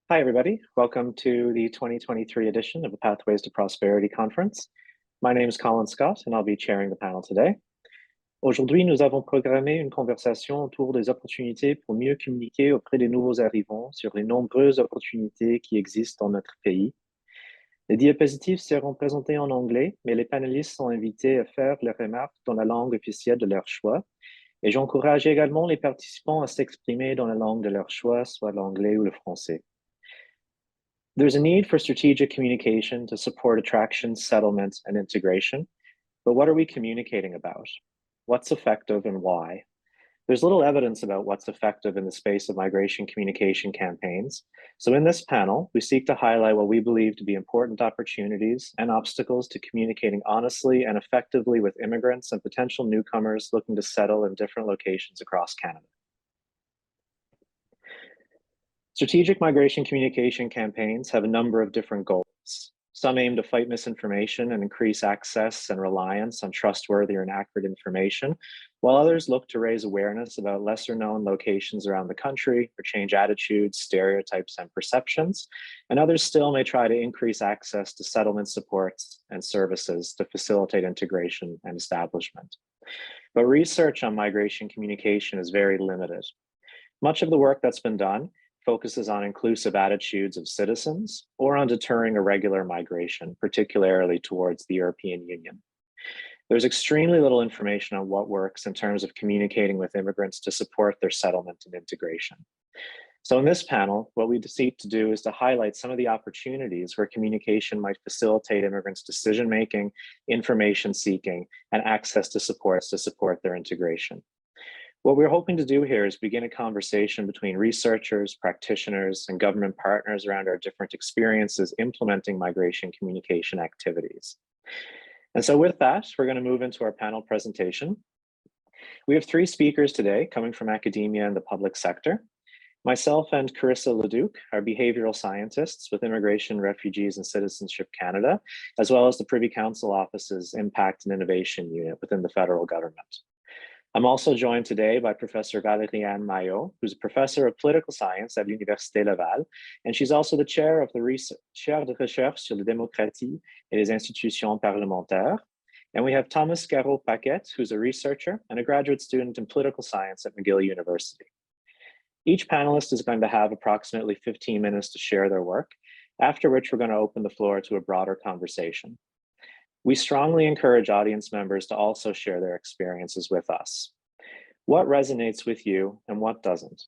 Hi, everybody. Welcome to the 2023 edition of the Pathways to Prosperity Conference. My name is Colin Scott, and I'll be chairing the panel today. Aujourd'hui, nous avons programmé une conversation autour des opportunités pour mieux communiquer auprès des nouveaux arrivants sur les nombreuses opportunités qui existent dans notre pays. Les diapositives seront présentées en anglais, mais les panélistes sont invités à faire leurs remarques dans la langue officielle de leur choix. Et j'encourage également les participants à s'exprimer dans la langue de leur choix, soit l'anglais ou le français. There's a need for strategic communication to support attraction, settlement, and integration. But what are we communicating about? What's effective and why? There's little evidence about what's effective in the space of migration communication campaigns. So in this panel, we seek to highlight what we believe to be important opportunities and obstacles to communicating honestly and effectively with immigrants and potential newcomers looking to settle in different locations across Canada. Strategic migration communication campaigns have a number of different goals. Some aim to fight misinformation and increase access and reliance on trustworthy and accurate information, while others look to raise awareness about lesser known locations around the country or change attitudes, stereotypes, and perceptions. And others still may try to increase access to settlement supports and services to facilitate integration and establishment. But research on migration communication is very limited. Much of the work that's been done focuses on inclusive attitudes of citizens or on deterring irregular migration, particularly towards the European Union. There's extremely little information on what works in terms of communicating with immigrants to support their settlement and integration. So in this panel, what we seek to do is to highlight some of the opportunities where communication might facilitate immigrants' decision-making, information seeking, and access to supports to support their integration. What we're hoping to do here is begin a conversation between researchers, practitioners, and government partners around our different experiences implementing migration communication activities. And so with that, we're going to move into our panel presentation. We have three speakers today coming from academia and the public sector. Myself and Carissa Leduc are behavioral scientists with Immigration, Refugees, and Citizenship Canada, as well as the Privy Council Office's Impact and Innovation Unit within the federal government. I'm also joined today by Professor Valériane Maillot, who's a professor of political science at l'Université Laval, and she's also the chair of the chaire de recherche sur la démocratie et les institutions parlementaires. And we have Thomas Garot-Paquette, who's a researcher and a graduate student in political science at McGill University. Each panelist is going to have approximately 15 minutes to share their work, after which we're going to open the floor to a broader conversation. We strongly encourage audience members to also share their experiences with us. What resonates with you and what doesn't?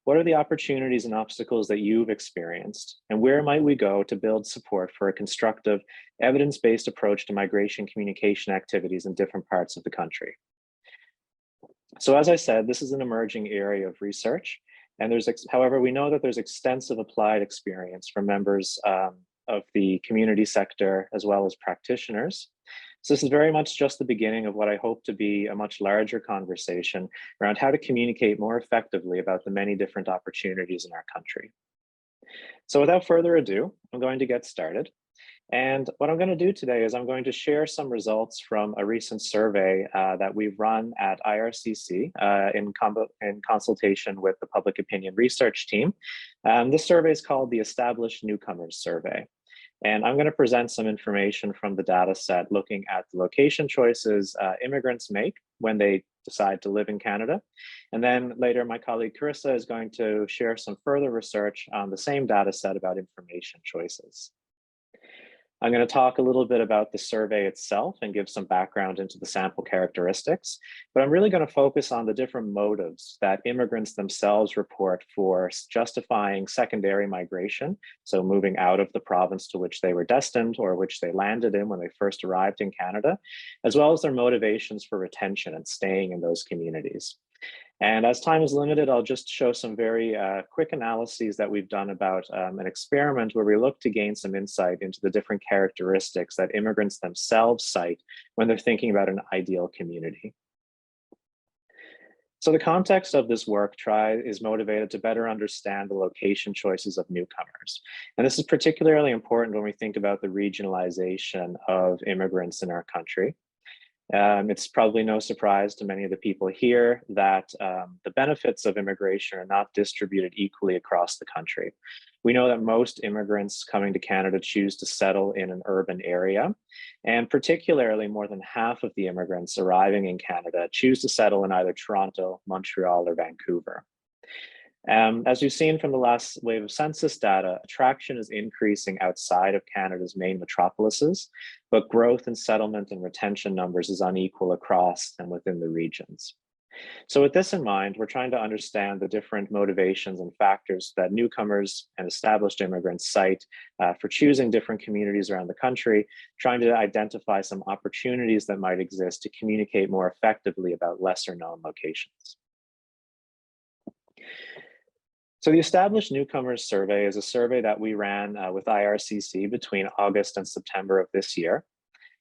What are the opportunities and obstacles that you've experienced? And where might we go to build support for a constructive, evidence-based approach to migration communication activities in different parts of the country? So as I said, this is an emerging area of research. And however, we know that there's extensive applied experience from members of the community sector, as well as practitioners. So this is very much just the beginning of what I hope to be a much larger conversation around how to communicate more effectively about the many different opportunities in our country. So without further ado, I'm going to get started. And what I'm going to do today is I'm going to share some results from a recent survey that we've run at IRCC in consultation with the public opinion research team. This survey is called the Established Newcomers Survey. And I'm going to present some information from the data set looking at the location choices immigrants make when they decide to live in Canada. And then later, my colleague Carissa is going to share some further research on the same data set about information choices. I'm going to talk a little bit about the survey itself and give some background into the sample characteristics, but I'm really going to focus on the different motives that immigrants themselves report for justifying secondary migration, so moving out of the province to which they were destined or which they landed in when they first arrived in Canada, as well as their motivations for retention and staying in those communities. And as time is limited, I'll just show some very quick analyses that we've done about an experiment where we look to gain some insight into the different characteristics that immigrants themselves cite when they're thinking about an ideal community. So the context of this work is motivated to better understand the location choices of newcomers. And this is particularly important when we think about the regionalization of immigrants in our country. It's probably no surprise to many of the people here that the benefits of immigration are not distributed equally across the country. We know that most immigrants coming to Canada choose to settle in an urban area, and particularly more than half of the immigrants arriving in Canada choose to settle in either Toronto, Montreal, or Vancouver. As we've seen from the last wave of census data, attraction is increasing outside of Canada's main metropolises, but growth in settlement and retention numbers is unequal across and within the regions. So with this in mind, we're trying to understand the different motivations and factors that newcomers and established immigrants cite for choosing different communities around the country, trying to identify some opportunities that might exist to communicate more effectively about lesser known locations. So the Established Newcomers Survey is a survey that we ran with IRCC between August and September of this year.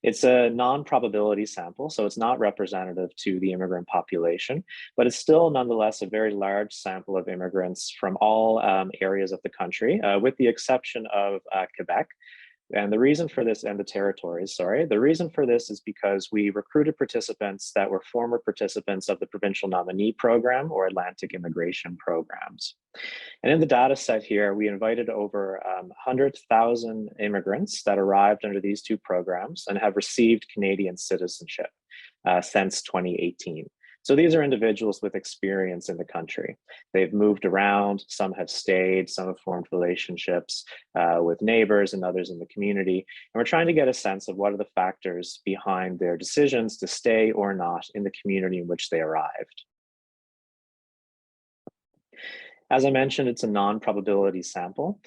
It's a non-probability sample, so it's not representative to the immigrant population, but it's still nonetheless a very large sample of immigrants from all areas of the country, with the exception of Quebec. And the reason for this, and the territories, sorry, the reason for this is because we recruited participants that were former participants of the provincial nominee program or Atlantic immigration programs. And in the data set here, we invited over 100,000 immigrants that arrived under these two programs and have received Canadian citizenship since 2018. So these are individuals with experience in the country. They've moved around, some have stayed, some have formed relationships with neighbors and others in the community. And we're trying to get a sense of what are the factors behind their decisions to stay or not in the community in which they arrived. As I mentioned, it's a non-probability sample.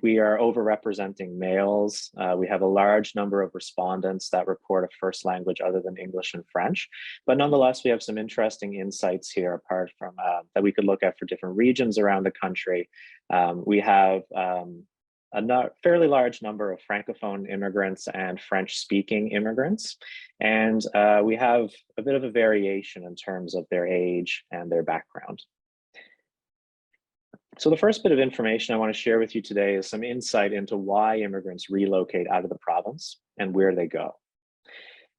We are overrepresenting males. We have a large number of respondents that report a first language other than English and French, but nonetheless, we have some interesting insights here apart from that we could look at for different regions around the country. We have a fairly large number of Francophone immigrants and French-speaking immigrants, and we have a bit of a variation in terms of their age and their background. So the first bit of information I want to share with you today is some insight into why immigrants relocate out of the province and where they go.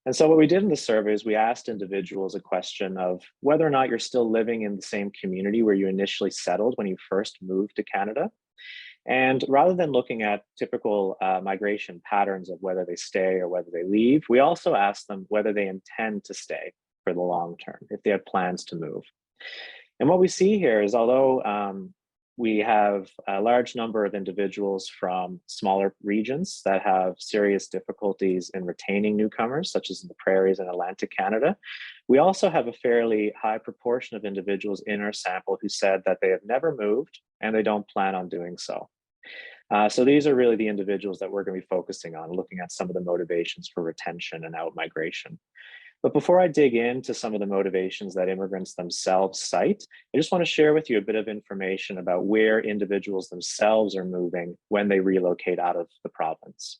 And so what we did in the survey is we asked individuals a question of whether or not you're still living in the same community where you initially settled when you first moved to Canada. And rather than looking at typical migration patterns of whether they stay or whether they leave, we also asked them whether they intend to stay for the long term, if they have plans to move. And what we see here is although we have a large number of individuals from smaller regions that have serious difficulties in retaining newcomers, such as in the prairies and Atlantic Canada. We also have a fairly high proportion of individuals in our sample who said that they have never moved and they don't plan on doing so. So these are really the individuals that we're going to be focusing on, looking at some of the motivations for retention and out-migration. But before I dig into some of the motivations that immigrants themselves cite, I just want to share with you a bit of information about where individuals themselves are moving when they relocate out of the province.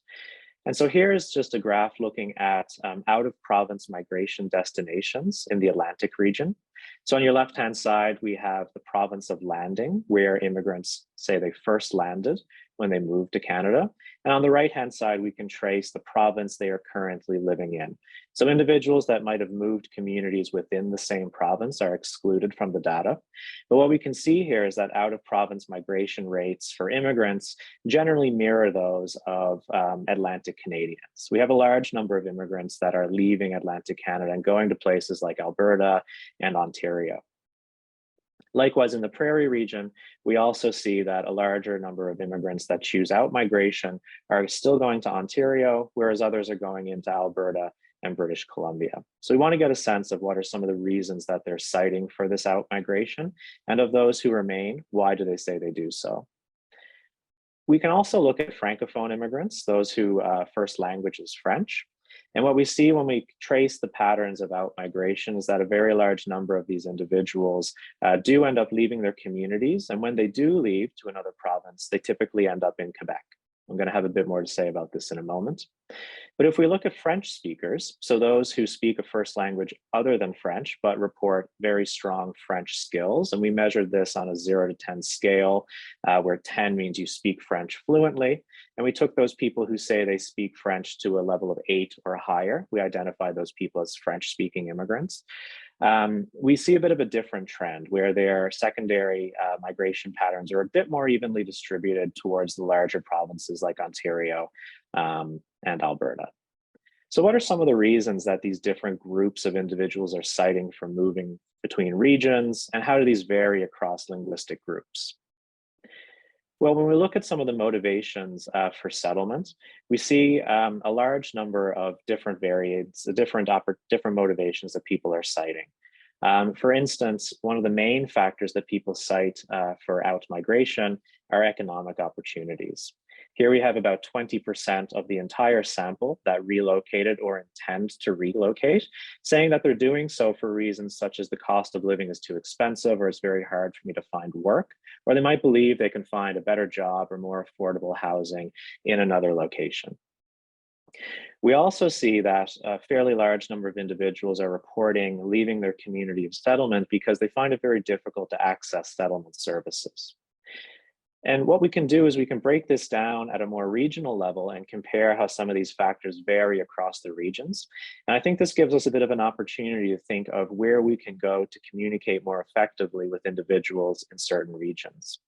And so here is just a graph looking at out-of-province migration destinations in the Atlantic region. So on your left-hand side, we have the province of landing, where immigrants say they first landed when they moved to Canada. And on the right-hand side, we can trace the province they are currently living in. So individuals that might have moved communities within the same province are excluded from the data. But what we can see here is that out-of-province migration rates for immigrants generally mirror those of Atlantic Canadians. We have a large number of immigrants that are leaving Atlantic Canada and going to places like Alberta and Ontario. Likewise, in the prairie region, we also see that a larger number of immigrants that choose out migration are still going to Ontario, whereas others are going into Alberta and British Columbia. So we want to get a sense of what are some of the reasons that they're citing for this out migration, and of those who remain, why do they say they do so? We can also look at Francophone immigrants, those who first language is French. And what we see when we trace the patterns of out-migration is that a very large number of these individuals do end up leaving their communities. And when they do leave to another province, they typically end up in Quebec. I'm going to have a bit more to say about this in a moment. But if we look at French speakers, so those who speak a first language other than French, but report very strong French skills, and we measured this on a 0 to 10 scale, where 10 means you speak French fluently. And we took those people who say they speak French to a level of 8 or higher. We identified those people as French speaking immigrants. We see a bit of a different trend where their secondary migration patterns are a bit more evenly distributed towards the larger provinces like Ontario and Alberta. So what are some of the reasons that these different groups of individuals are citing for moving between regions, and how do these vary across linguistic groups? Well, when we look at some of the motivations for settlement, we see a large number of different different motivations that people are citing. For instance, one of the main factors that people cite for out-migration are economic opportunities. Here we have about 20% of the entire sample that relocated or intend to relocate, saying that they're doing so for reasons such as the cost of living is too expensive, or it's very hard for me to find work, or they might believe they can find a better job or more affordable housing in another location. We also see that a fairly large number of individuals are reporting leaving their community of settlement because they find it very difficult to access settlement services. And what we can do is we can break this down at a more regional level and compare how some of these factors vary across the regions. And I think this gives us a bit of an opportunity to think of where we can go to communicate more effectively with individuals in certain regions.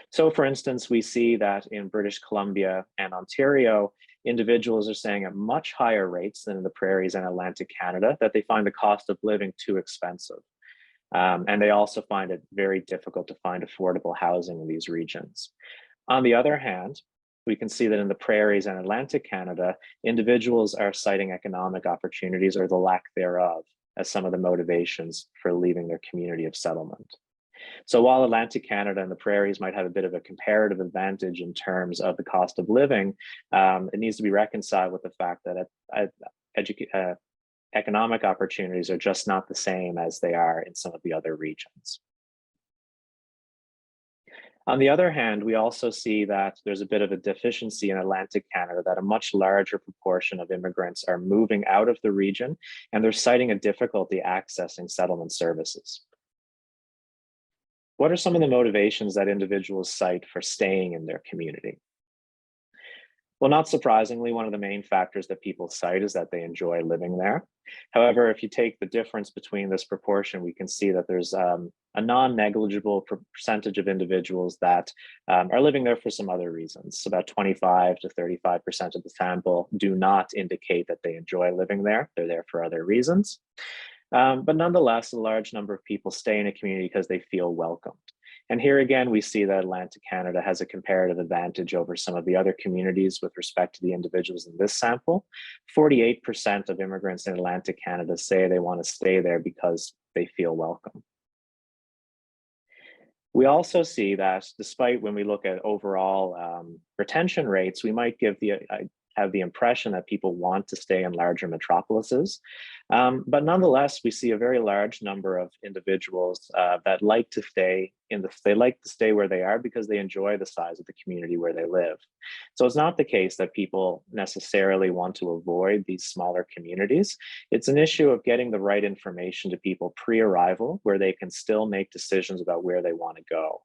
So for instance, we see that in British Columbia and Ontario, individuals are saying at much higher rates than in the prairies and Atlantic Canada that they find the cost of living too expensive. And they also find it very difficult to find affordable housing in these regions. On the other hand, we can see that in the prairies and Atlantic Canada, individuals are citing economic opportunities or the lack thereof as some of the motivations for leaving their community of settlement. So while Atlantic Canada and the prairies might have a bit of a comparative advantage in terms of the cost of living, it needs to be reconciled with the fact that economic opportunities are just not the same as they are in some of the other regions. On the other hand, we also see that there's a bit of a deficiency in Atlantic Canada, that a much larger proportion of immigrants are moving out of the region, and they're citing a difficulty accessing settlement services. What are some of the motivations that individuals cite for staying in their community? Well, not surprisingly, one of the main factors that people cite is that they enjoy living there. However, if you take the difference between this proportion, we can see that there's a non-negligible percentage of individuals that are living there for some other reasons. About 25 to 35% of the sample do not indicate that they enjoy living there. They're there for other reasons. But nonetheless, a large number of people stay in a community because they feel welcomed. And here again, we see that Atlantic Canada has a comparative advantage over some of the other communities with respect to the individuals in this sample. 48% of immigrants in Atlantic Canada say they want to stay there because they feel welcome. We also see that despite when we look at overall retention rates, we might have the impression that people want to stay in larger metropolises. But nonetheless, we see a very large number of individuals that like to stay where they are because they enjoy the size of the community where they live. So it's not the case that people necessarily want to avoid these smaller communities. It's an issue of getting the right information to people pre-arrival where they can still make decisions about where they want to go.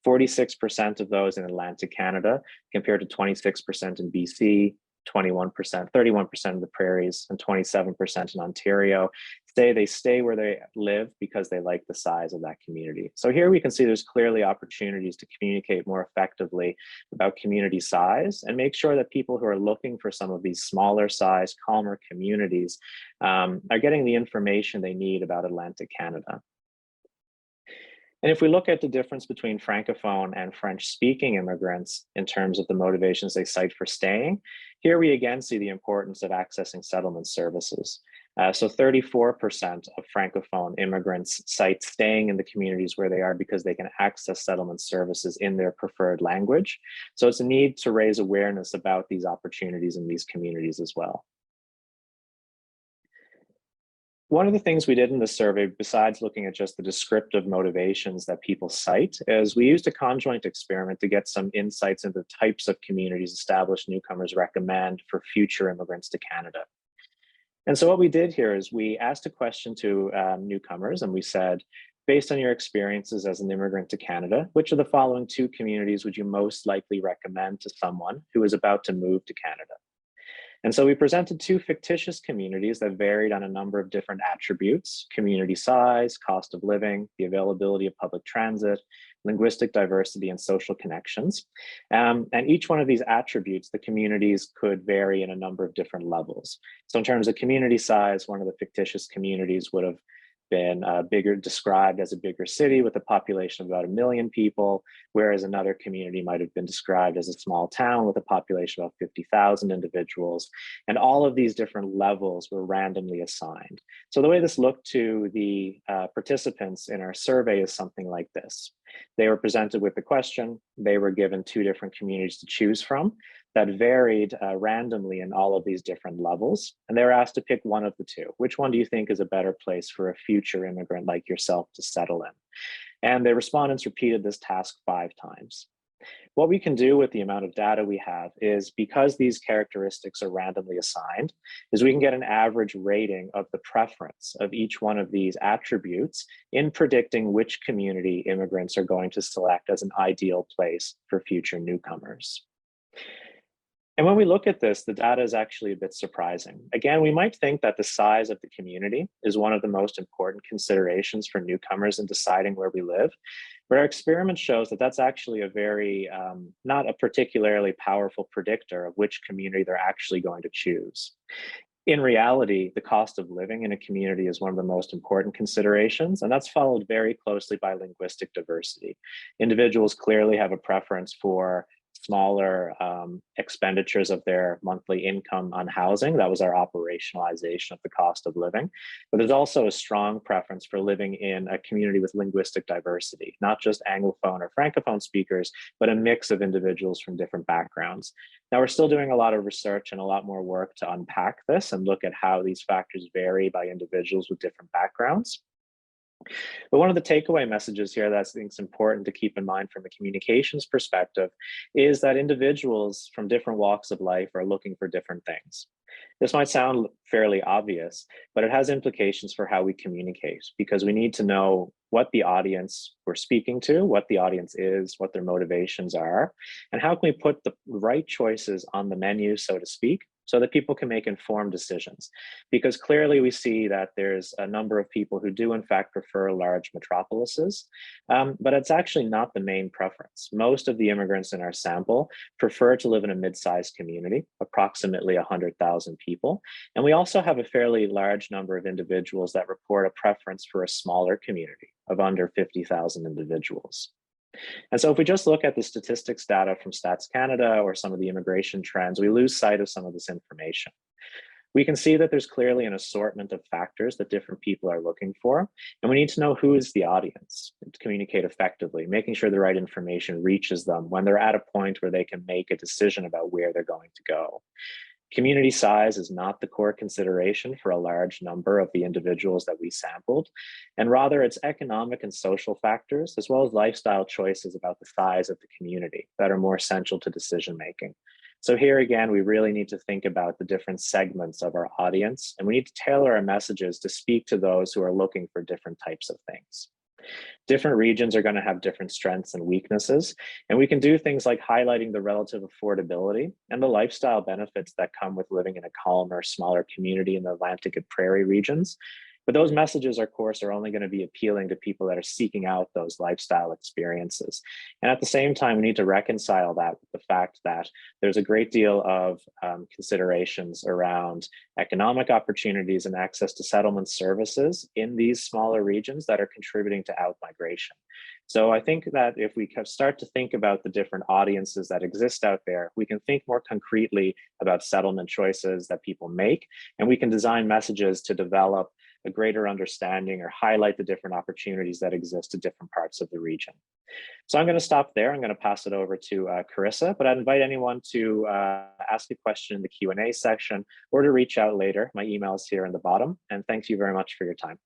46% of those in Atlantic Canada compared to 26% in BC, 21%, 31% of the prairies, and 27% in Ontario say they stay where they live because they like the size of that community. So here we can see there's clearly opportunities to communicate more effectively about community size and make sure that people who are looking for some of these smaller size, calmer communities are getting the information they need about Atlantic Canada. And if we look at the difference between Francophone and French-speaking immigrants in terms of the motivations they cite for staying, here we again see the importance of accessing settlement services. So 34% of Francophone immigrants cite staying in the communities where they are because they can access settlement services in their preferred language. So it's a need to raise awareness about these opportunities in these communities as well. One of the things we did in the survey, besides looking at just the descriptive motivations that people cite, is we used a conjoint experiment to get some insights into the types of communities established newcomers recommend for future immigrants to Canada. And so what we did here is we asked a question to newcomers, and we said, based on your experiences as an immigrant to Canada, which of the following two communities would you most likely recommend to someone who is about to move to Canada? And so we presented two fictitious communities that varied on a number of different attributes: community size, cost of living, the availability of public transit, linguistic diversity, and social connections. And each one of these attributes, the communities could vary in a number of different levels. So in terms of community size, one of the fictitious communities would have been described as a bigger city with a population of about 1 million people, whereas another community might have been described as a small town with a population of 50,000 individuals. And all of these different levels were randomly assigned. So the way this looked to the participants in our survey is something like this. They were presented with the question, they were given two different communities to choose from that varied randomly in all of these different levels. And they were asked to pick one of the two. Which one do you think is a better place for a future immigrant like yourself to settle in? And the respondents repeated this task 5 times. What we can do with the amount of data we have is, because these characteristics are randomly assigned, is we can get an average rating of the preference of each one of these attributes in predicting which community immigrants are going to select as an ideal place for future newcomers. And when we look at this, the data is actually a bit surprising. Again, we might think that the size of the community is one of the most important considerations for newcomers in deciding where we live. But our experiment shows that that's actually a very, not a particularly powerful predictor of which community they're actually going to choose. In reality, the cost of living in a community is one of the most important considerations, and that's followed very closely by linguistic diversity. Individuals clearly have a preference for smaller expenditures of their monthly income on housing. That was our operationalization of the cost of living. But there's also a strong preference for living in a community with linguistic diversity, not just Anglophone or Francophone speakers, but a mix of individuals from different backgrounds. Now, we're still doing a lot of research and a lot more work to unpack this and look at how these factors vary by individuals with different backgrounds. But one of the takeaway messages here that I think is important to keep in mind from a communications perspective is that individuals from different walks of life are looking for different things. This might sound fairly obvious, but it has implications for how we communicate, because we need to know what the audience we're speaking to, what the audience is, what their motivations are, and how can we put the right choices on the menu, so to speak, so that people can make informed decisions. Because clearly we see that there's a number of people who do in fact prefer large metropolises, but it's actually not the main preference. Most of the immigrants in our sample prefer to live in a mid-sized community, approximately 100,000 people. And we also have a fairly large number of individuals that report a preference for a smaller community of under 50,000 individuals. And so if we just look at the statistics data from Stats Canada or some of the immigration trends, we lose sight of some of this information. We can see that there's clearly an assortment of factors that different people are looking for, and we need to know who is the audience to communicate effectively, making sure the right information reaches them when they're at a point where they can make a decision about where they're going to go. Community size is not the core consideration for a large number of the individuals that we sampled, and rather it's economic and social factors, as well as lifestyle choices about the size of the community, that are more essential to decision making. So here again, we really need to think about the different segments of our audience, and we need to tailor our messages to speak to those who are looking for different types of things. Different regions are going to have different strengths and weaknesses, and we can do things like highlighting the relative affordability and the lifestyle benefits that come with living in a calmer, smaller community in the Atlantic and prairie regions. But those messages, of course, are only going to be appealing to people that are seeking out those lifestyle experiences. And at the same time, we need to reconcile that with the fact that there's a great deal of considerations around economic opportunities and access to settlement services in these smaller regions that are contributing to outmigration. So I think that if we start to think about the different audiences that exist out there, we can think more concretely about settlement choices that people make, and we can design messages to develop a greater understanding or highlight the different opportunities that exist in different parts of the region. So I'm going to stop there. I'm going to pass it over to Carissa, but I'd invite anyone to ask a question in the Q&A section or to reach out later. My email is here in the bottom. And thank you very much for your time.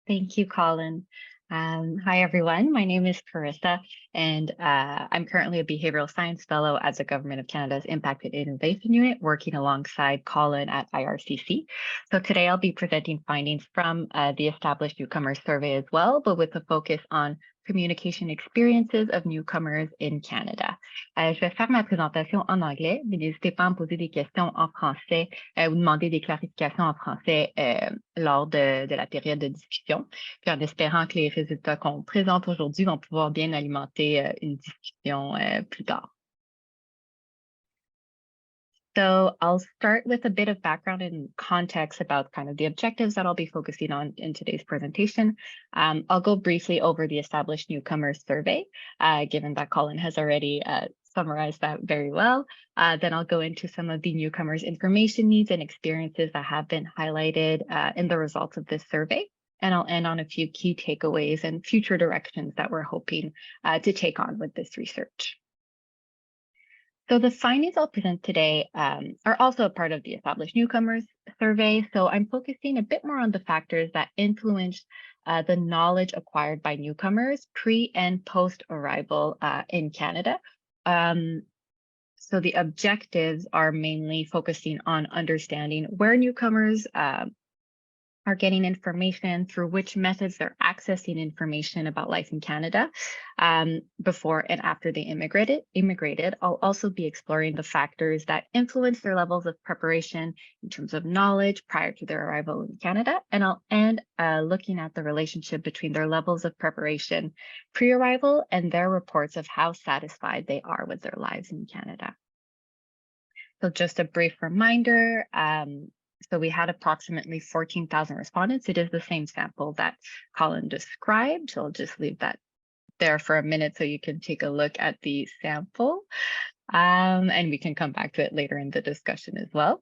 Thank you, Colin. Hi, everyone. My name is Carissa, and I'm currently a behavioral science fellow at the Government of Canada's Impact and Innovation Unit, working alongside Colin at IRCC. So today I'll be presenting findings from the Established Newcomers survey as well, but with a focus on communication experiences of newcomers in Canada. Je vais faire ma présentation en anglais, mais n'hésitez pas à me poser des questions en français ou demander des clarifications en français lors de la période de discussion. Puis en espérant que les résultats qu'on présente aujourd'hui vont pouvoir bien alimenter une discussion plus tard. So I'll start with a bit of background and context about kind of the objectives that I'll be focusing on in today's presentation. I'll go briefly over the Established Newcomers survey, given that Colin has already summarized that very well. Then I'll go into some of the newcomers' information needs and experiences that have been highlighted in the results of this survey. And I'll end on a few key takeaways and future directions that we're hoping to take on with this research. So the findings I'll present today are also a part of the Established Newcomers survey. So I'm focusing a bit more on the factors that influence the knowledge acquired by newcomers pre and post arrival in Canada. So the objectives are mainly focusing on understanding where newcomers are getting information, through which methods they're accessing information about life in Canada before and after they immigrated. I'll also be exploring the factors that influence their levels of preparation in terms of knowledge prior to their arrival in Canada. And I'll end looking at the relationship between their levels of preparation pre-arrival and their reports of how satisfied they are with their lives in Canada. So just a brief reminder, so we had approximately 14,000 respondents. It is the same sample that Colin described. So I'll just leave that there for a minute so you can take a look at the sample. And we can come back to it later in the discussion as well.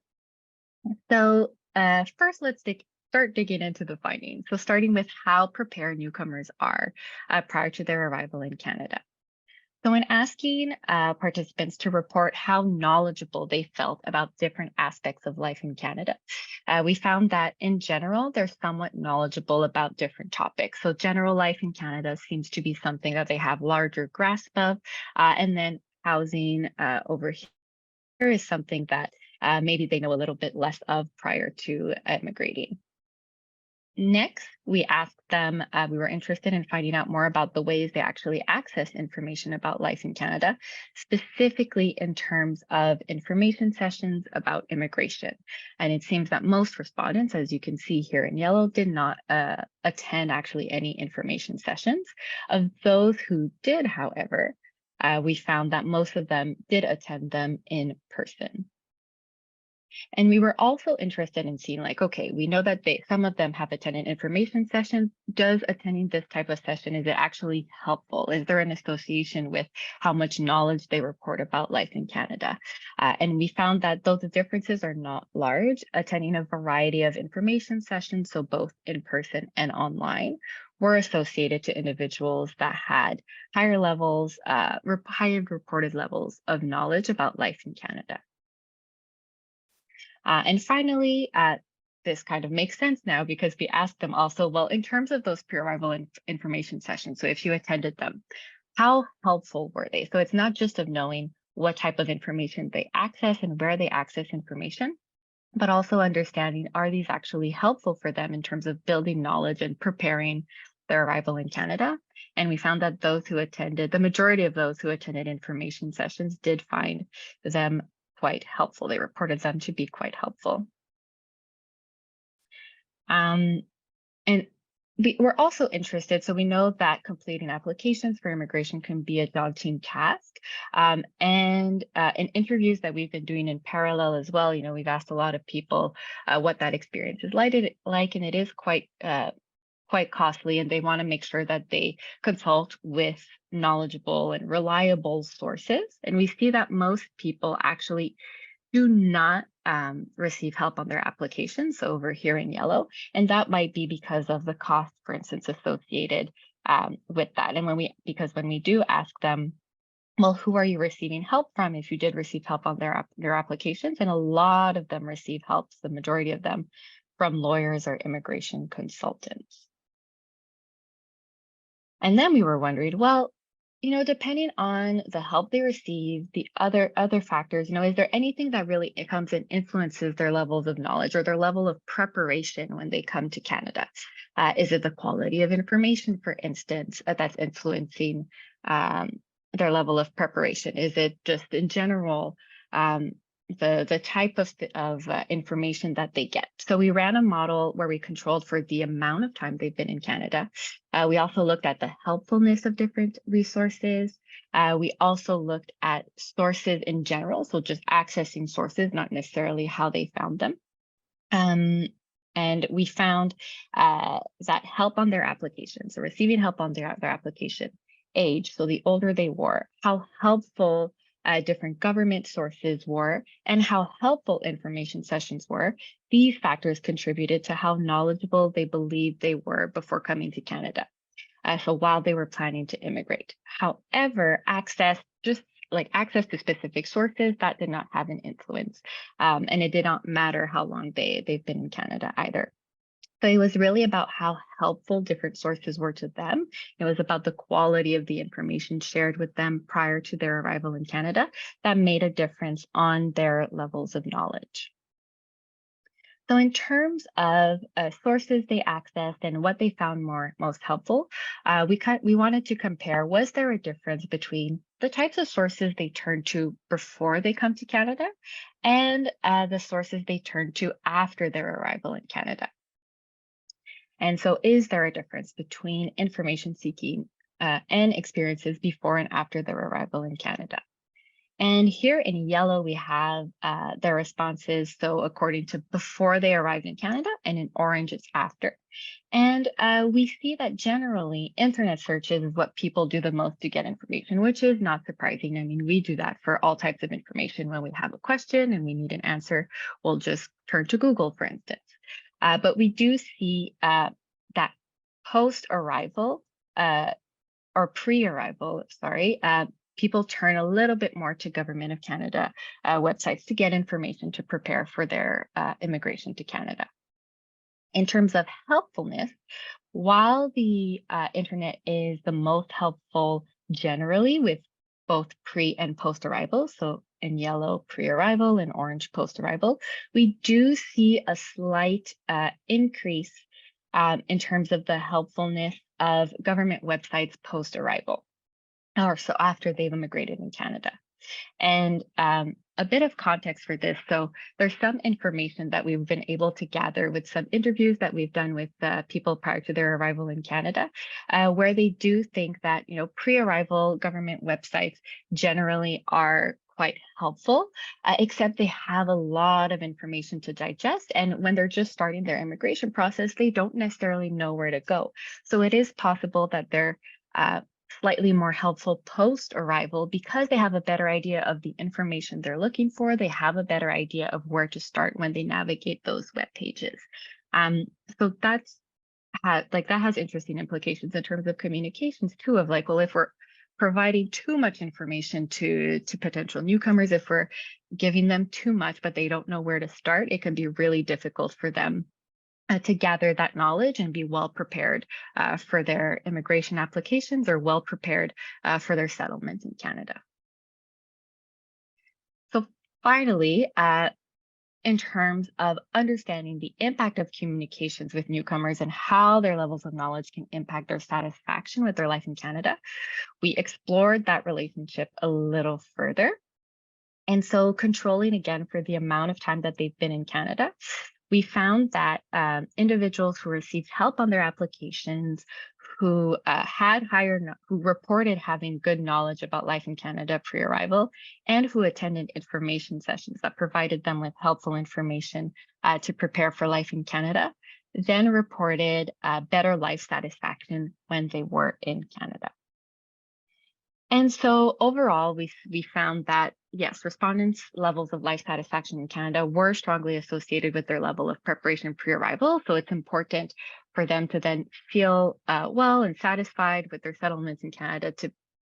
So first, let's start digging into the findings. So starting with how prepared newcomers are prior to their arrival in Canada. So in asking participants to report how knowledgeable they felt about different aspects of life in Canada, we found that in general, they're somewhat knowledgeable about different topics. So general life in Canada seems to be something that they have larger grasp of. And then housing over here is something that maybe they know a little bit less of prior to immigrating. Next, we asked them, we were interested in finding out more about the ways they actually access information about life in Canada, specifically in terms of information sessions about immigration. And it seems that most respondents, as you can see here in yellow, did not attend actually any information sessions. Of those who did, however, we found that most of them did attend them in person. And we were also interested in seeing, like, okay, we know that some of them have attended information sessions. Does attending this type of session, is it actually helpful? Is there an association with how much knowledge they report about life in Canada? And we found that those differences are not large. Attending a variety of information sessions, so both in person and online, were associated to individuals that had higher levels, higher reported levels of knowledge about life in Canada. And finally, this kind of makes sense now because we asked them also, well, in terms of those pre-arrival information sessions, so if you attended them, how helpful were they? So it's not just of knowing what type of information they access and where they access information, but also understanding, are these actually helpful for them in terms of building knowledge and preparing their arrival in Canada? And we found that those who attended, the majority of those who attended information sessions did find them quite helpful. They reported them to be quite helpful. And we're also interested, so we know that completing applications for immigration can be a daunting task. And in interviews that we've been doing in parallel as well, you know, we've asked a lot of people what that experience is like, and it is quite costly, and they want to make sure that they consult with knowledgeable and reliable sources. And we see that most people actually do not receive help on their applications, so over here in yellow, and that might be because of the cost, for instance, associated with that. And because when we do ask them, well, who are you receiving help from if you did receive help on their applications? And a lot of them receive help, the majority of them, from lawyers or immigration consultants. And then we were wondering, well, depending on the help they receive, the other factors, is there anything that really comes and influences their levels of knowledge or their level of preparation when they come to Canada? Is it the quality of information, for instance, that's influencing their level of preparation? Is it just in general the type of information that they get? So we ran a model where we controlled for the amount of time they've been in Canada. We also looked at the helpfulness of different resources. We also looked at sources in general, so just accessing sources, not necessarily how they found them. And we found that help on their application, so receiving help on their application, age, so the older they were, how helpful different government sources were, and how helpful information sessions were. These factors contributed to how knowledgeable they believed they were before coming to Canada. So while they were planning to immigrate. However, access to specific sources, that did not have an influence. And it did not matter how long they've been in Canada either. So it was really about how helpful different sources were to them. It was about the quality of the information shared with them prior to their arrival in Canada that made a difference on their levels of knowledge. So in terms of sources they accessed and what they found most helpful, we wanted to compare, was there a difference between the types of sources they turned to before they come to Canada and the sources they turned to after their arrival in Canada? And so is there a difference between information seeking and experiences before and after their arrival in Canada? And here in yellow, we have their responses. So according to before they arrived in Canada, and in orange, it's after. And we see that generally internet searches is what people do the most to get information, which is not surprising. I mean, we do that for all types of information. When we have a question and we need an answer, we'll just turn to Google, for instance. But we do see that post-arrival or pre-arrival, sorry, people turn a little bit more to Government of Canada websites to get information to prepare for their immigration to Canada. In terms of helpfulness, while the internet is the most helpful generally with both pre and post-arrival, so in yellow pre-arrival and orange post-arrival, we do see a slight increase in terms of the helpfulness of government websites post-arrival, or so after they've immigrated in Canada. And a bit of context for this. So there's some information that we've been able to gather with some interviews that we've done with people prior to their arrival in Canada, where they do think that, pre-arrival government websites generally are quite helpful, except they have a lot of information to digest. And when they're just starting their immigration process, they don't necessarily know where to go. So it is possible that they're slightly more helpful post-arrival because they have a better idea of the information they're looking for. They have a better idea of where to start when they navigate those web pages. So that has interesting implications in terms of communications too, of well, if we're providing too much information to potential newcomers, if we're giving them too much, but they don't know where to start, it can be really difficult for them to gather that knowledge and be well prepared for their immigration applications or well prepared for their settlement in Canada. So finally, in terms of understanding the impact of communications with newcomers and how their levels of knowledge can impact their satisfaction with their life in Canada, we explored that relationship a little further. And so controlling again for the amount of time that they've been in Canada, we found that individuals who received help on their applications, who who reported having good knowledge about life in Canada pre-arrival, and who attended information sessions that provided them with helpful information to prepare for life in Canada, then reported better life satisfaction when they were in Canada. And so overall, we found that yes, respondents' levels of life satisfaction in Canada were strongly associated with their level of preparation pre-arrival. So it's important for them to then feel well and satisfied with their settlements in Canada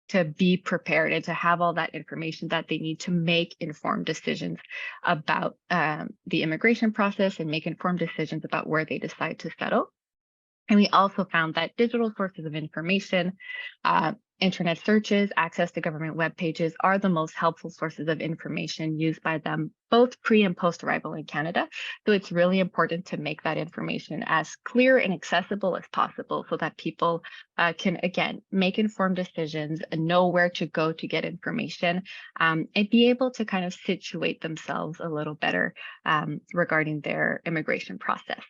to be prepared and to have all that information that they need to make informed decisions about the immigration process and make informed decisions about where they decide to settle. And we also found that digital sources of information, internet searches, access to government web pages are the most helpful sources of information used by them, both pre and post arrival in Canada. So it's really important to make that information as clear and accessible as possible so that people can, again, make informed decisions and know where to go to get information and be able to kind of situate themselves a little better regarding their immigration process.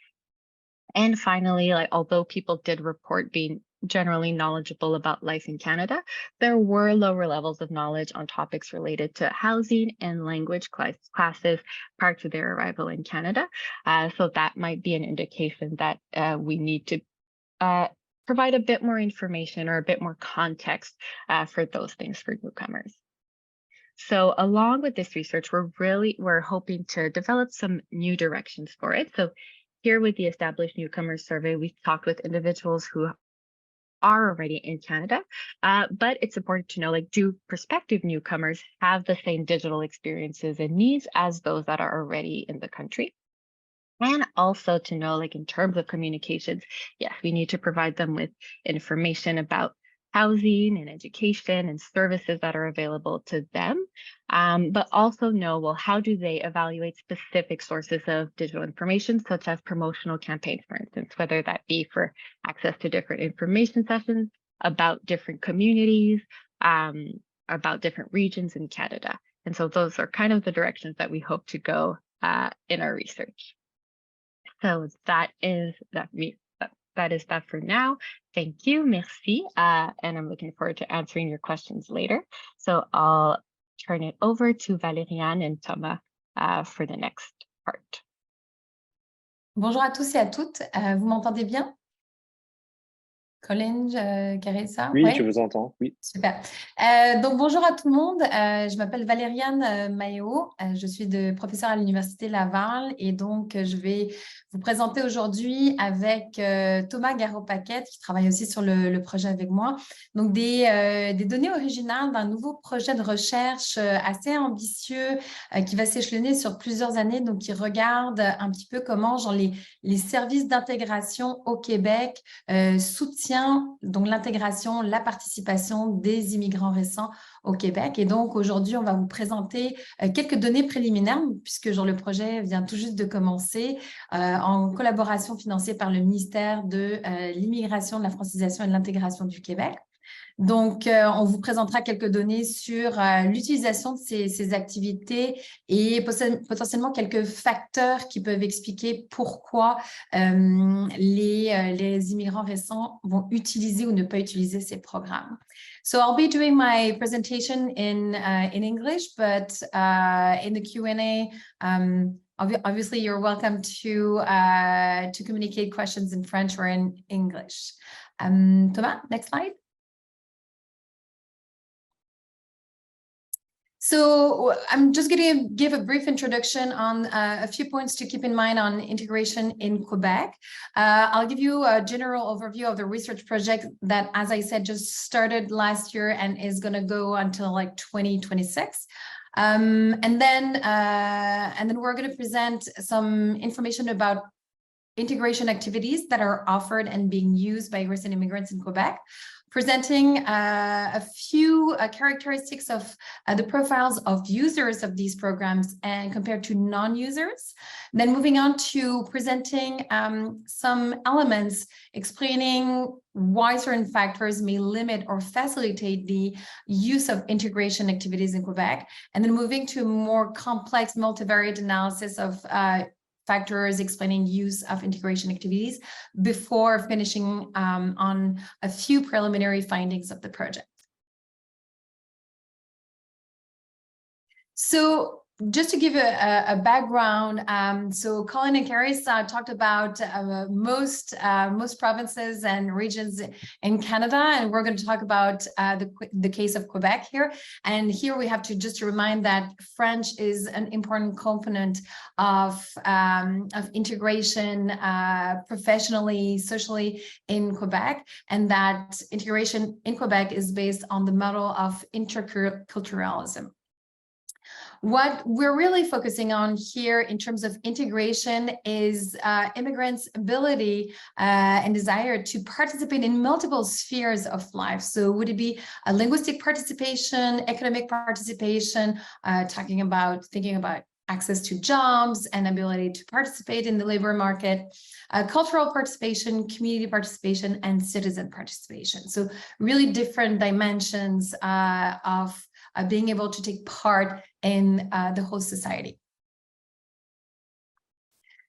And finally, like, although people did report being generally knowledgeable about life in Canada, there were lower levels of knowledge on topics related to housing and language classes prior to their arrival in Canada. So that might be an indication that we need to provide a bit more information or a bit more context for those things for newcomers. So along with this research, we're hoping to develop some new directions for it. So here with the Established Newcomers Survey, we've talked with individuals who are already in Canada, but it's important to know, like, do prospective newcomers have the same digital experiences and needs as those that are already in the country? And also to know, like, in terms of communications, yes, we need to provide them with information about housing and education and services that are available to them, but also know, well, how do they evaluate specific sources of digital information, such as promotional campaigns, for instance, whether that be for access to different information sessions about different communities, about different regions in Canada. And so those are kind of the directions that we hope to go in our research. So that is that for now. Thank you, merci, and I'm looking forward to answering your questions later. So I'll turn it over to Valériane and Thomas for the next part. Bonjour à tous et à toutes. Vous m'entendez bien? Colin, Carissa? Oui, Ouais. je vous entends, oui. Super. Donc, bonjour à tout le monde. Je m'appelle Valériane Maillot. Je suis professeure à l'Université Laval et donc je vais vous présenter aujourd'hui avec Thomas Garot-Paquette qui travaille aussi sur le projet avec moi. Donc, des données originales d'un nouveau projet de recherche assez ambitieux qui va s'échelonner sur plusieurs années, donc qui regarde un petit peu comment les services d'intégration au Québec soutiennent donc l'intégration, la participation des immigrants récents au Québec. Et donc, aujourd'hui, on va vous présenter quelques données préliminaires, puisque le projet vient tout juste de commencer, en collaboration financée par le ministère de l'Immigration, de la Francisation et de l'Intégration du Québec. Donc, on vous présentera quelques données sur l'utilisation de ces activités et potentiellement quelques facteurs qui peuvent expliquer pourquoi les immigrants récents vont utiliser ou ne pas utiliser ces programmes. So I'll be doing my presentation in English, but in the Q&A, obviously you're welcome to communicate questions in French or in English. Thomas, next slide. So I'm just going to give a brief introduction on a few points to keep in mind on integration in Quebec. I'll give you a general overview of the research project that, as I said, just started last year and is going to go until like 2026. And then we're going to present some information about integration activities that are offered and being used by recent immigrants in Quebec, presenting a few characteristics of the profiles of users of these programs and compared to non-users. Then moving on to presenting some elements explaining why certain factors may limit or facilitate the use of integration activities in Quebec. And then moving to a more complex multivariate analysis of factors explaining use of integration activities before finishing on a few preliminary findings of the project. So just to give a background, so Colin and Caris talked about most provinces and regions in Canada, and we're going to talk about the case of Quebec here. And here we have to just remind that French is an important component of integration professionally, socially in Quebec, and that integration in Quebec is based on the model of interculturalism. What we're really focusing on here in terms of integration is immigrants' ability and desire to participate in multiple spheres of life. So would it be a linguistic participation, economic participation, thinking about access to jobs and ability to participate in the labor market, cultural participation, community participation, and citizen participation. So really different dimensions of being able to take part in the whole society.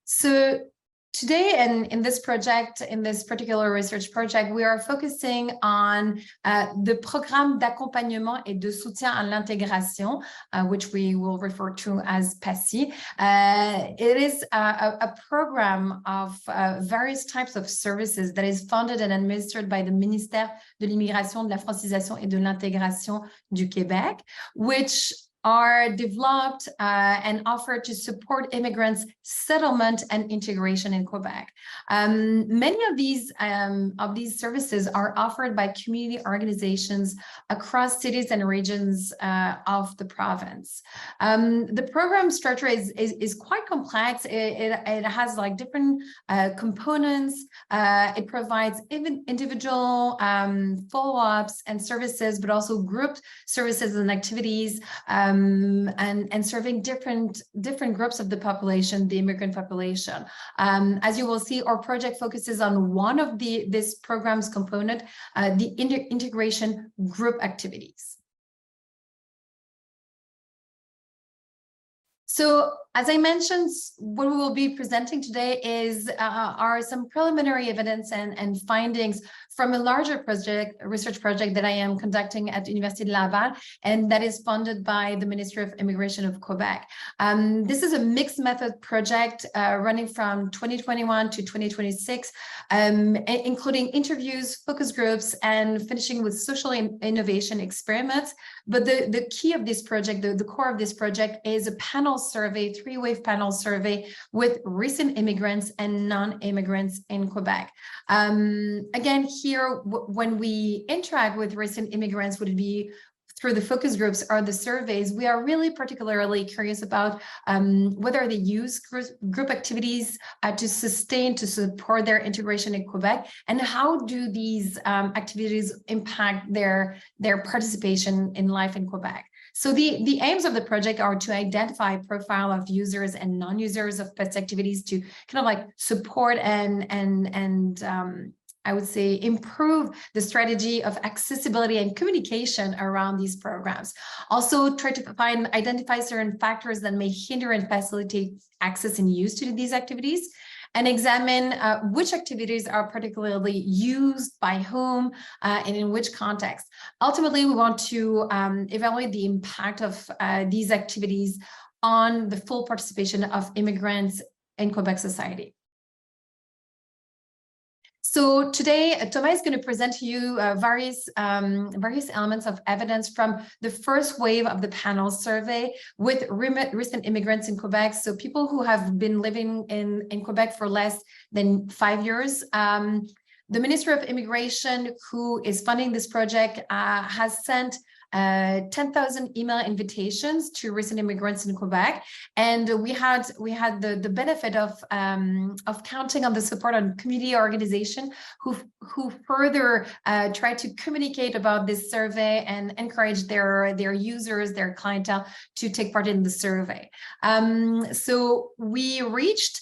So today, and in this project, in this particular research project, we are focusing on the Programme d'accompagnement et de soutien à l'intégration, which we will refer to as PACI. It is a program of various types of services that is funded and administered by the Ministère de l'Immigration, de la Francisation et de l'Intégration du Québec, which are developed and offered to support immigrants' settlement and integration in Quebec. Many of these services are offered by community organizations across cities and regions of the province. The program structure is quite complex. It has like different components. It provides even individual follow-ups and services, but also group services and activities. And serving different groups of the population, the immigrant population. As you will see, our project focuses on one of this program's component, the integration group activities. So, as I mentioned, what we will be presenting today are some preliminary evidence and findings from a larger research project that I am conducting at Université de Laval, and that is funded by the Ministry of Immigration of Quebec. This is a mixed method project running from 2021 to 2026, including interviews, focus groups, and finishing with social innovation experiments. But the key of this project, the core of this project, is a panel survey, three-wave panel survey with recent immigrants and non-immigrants in Quebec. Again, here, when we interact with recent immigrants, would it be through the focus groups or the surveys, we are really particularly curious about whether they use group activities to support their integration in Quebec, and how do these activities impact their participation in life in Quebec. So the aims of the project are to identify a profile of users and non-users of PETS activities to kind of like support and I would say improve the strategy of accessibility and communication around these programs. Also try to identify certain factors that may hinder and facilitate access and use to these activities, and examine which activities are particularly used by whom and in which context. Ultimately, we want to evaluate the impact of these activities on the full participation of immigrants in Quebec society. So today, Thomas is going to present to you various elements of evidence from the first wave of the panel survey with recent immigrants in Quebec. So people who have been living in Quebec for less than 5 years. The Ministry of Immigration, who is funding this project, has sent 10,000 email invitations to recent immigrants in Quebec, and we had the benefit of counting on the support of community organization who further try to communicate about this survey and encourage their users, their clientele, to take part in the survey. So we reached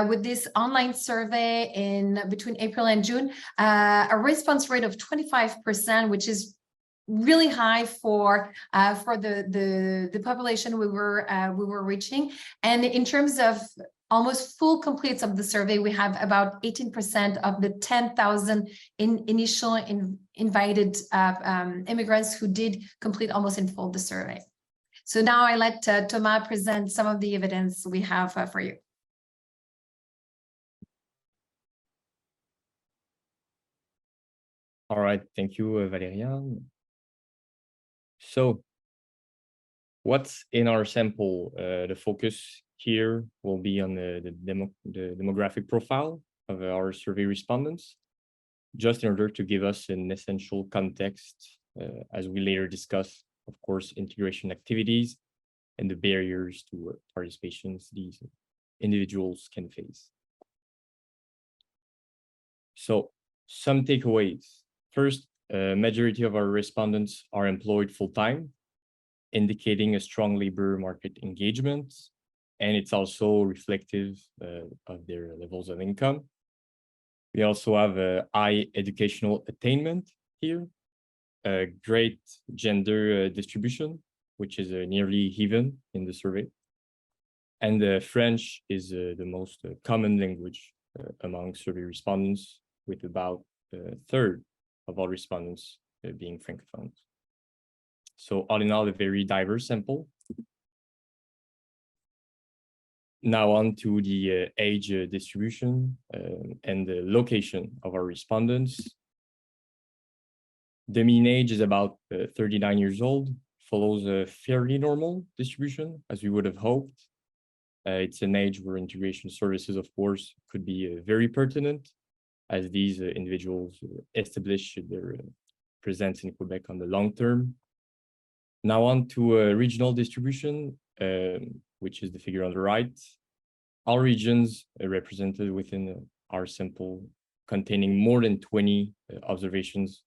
with this online survey between April and June, a response rate of 25%, which is really high for the population we were reaching. And in terms of almost full completes of the survey, we have about 18% of the 10,000 initial invited immigrants who did complete almost in full the survey. So now I let Thomas present some of the evidence we have for you. All right, thank you, Valeria. So what's in our sample? The focus here will be on the demographic profile of our survey respondents, just in order to give us an essential context as we later discuss, of course, integration activities and the barriers to participation these individuals can face. So some takeaways. First, a majority of our respondents are employed full-time, indicating a strong labor market engagement, and it's also reflective of their levels of income. We also have a high educational attainment here, a great gender distribution, which is nearly even in the survey. And French is the most common language among survey respondents, with about a third of all respondents being francophones. So all in all, a very diverse sample. Now on to the age distribution and the location of our respondents. The mean age is about 39 years old, follows a fairly normal distribution, as we would have hoped. It's an age where integration services, of course, could be very pertinent, as these individuals establish their presence in Quebec on the long term. Now on to regional distribution, which is the figure on the right. All regions represented within our sample containing more than 20 observations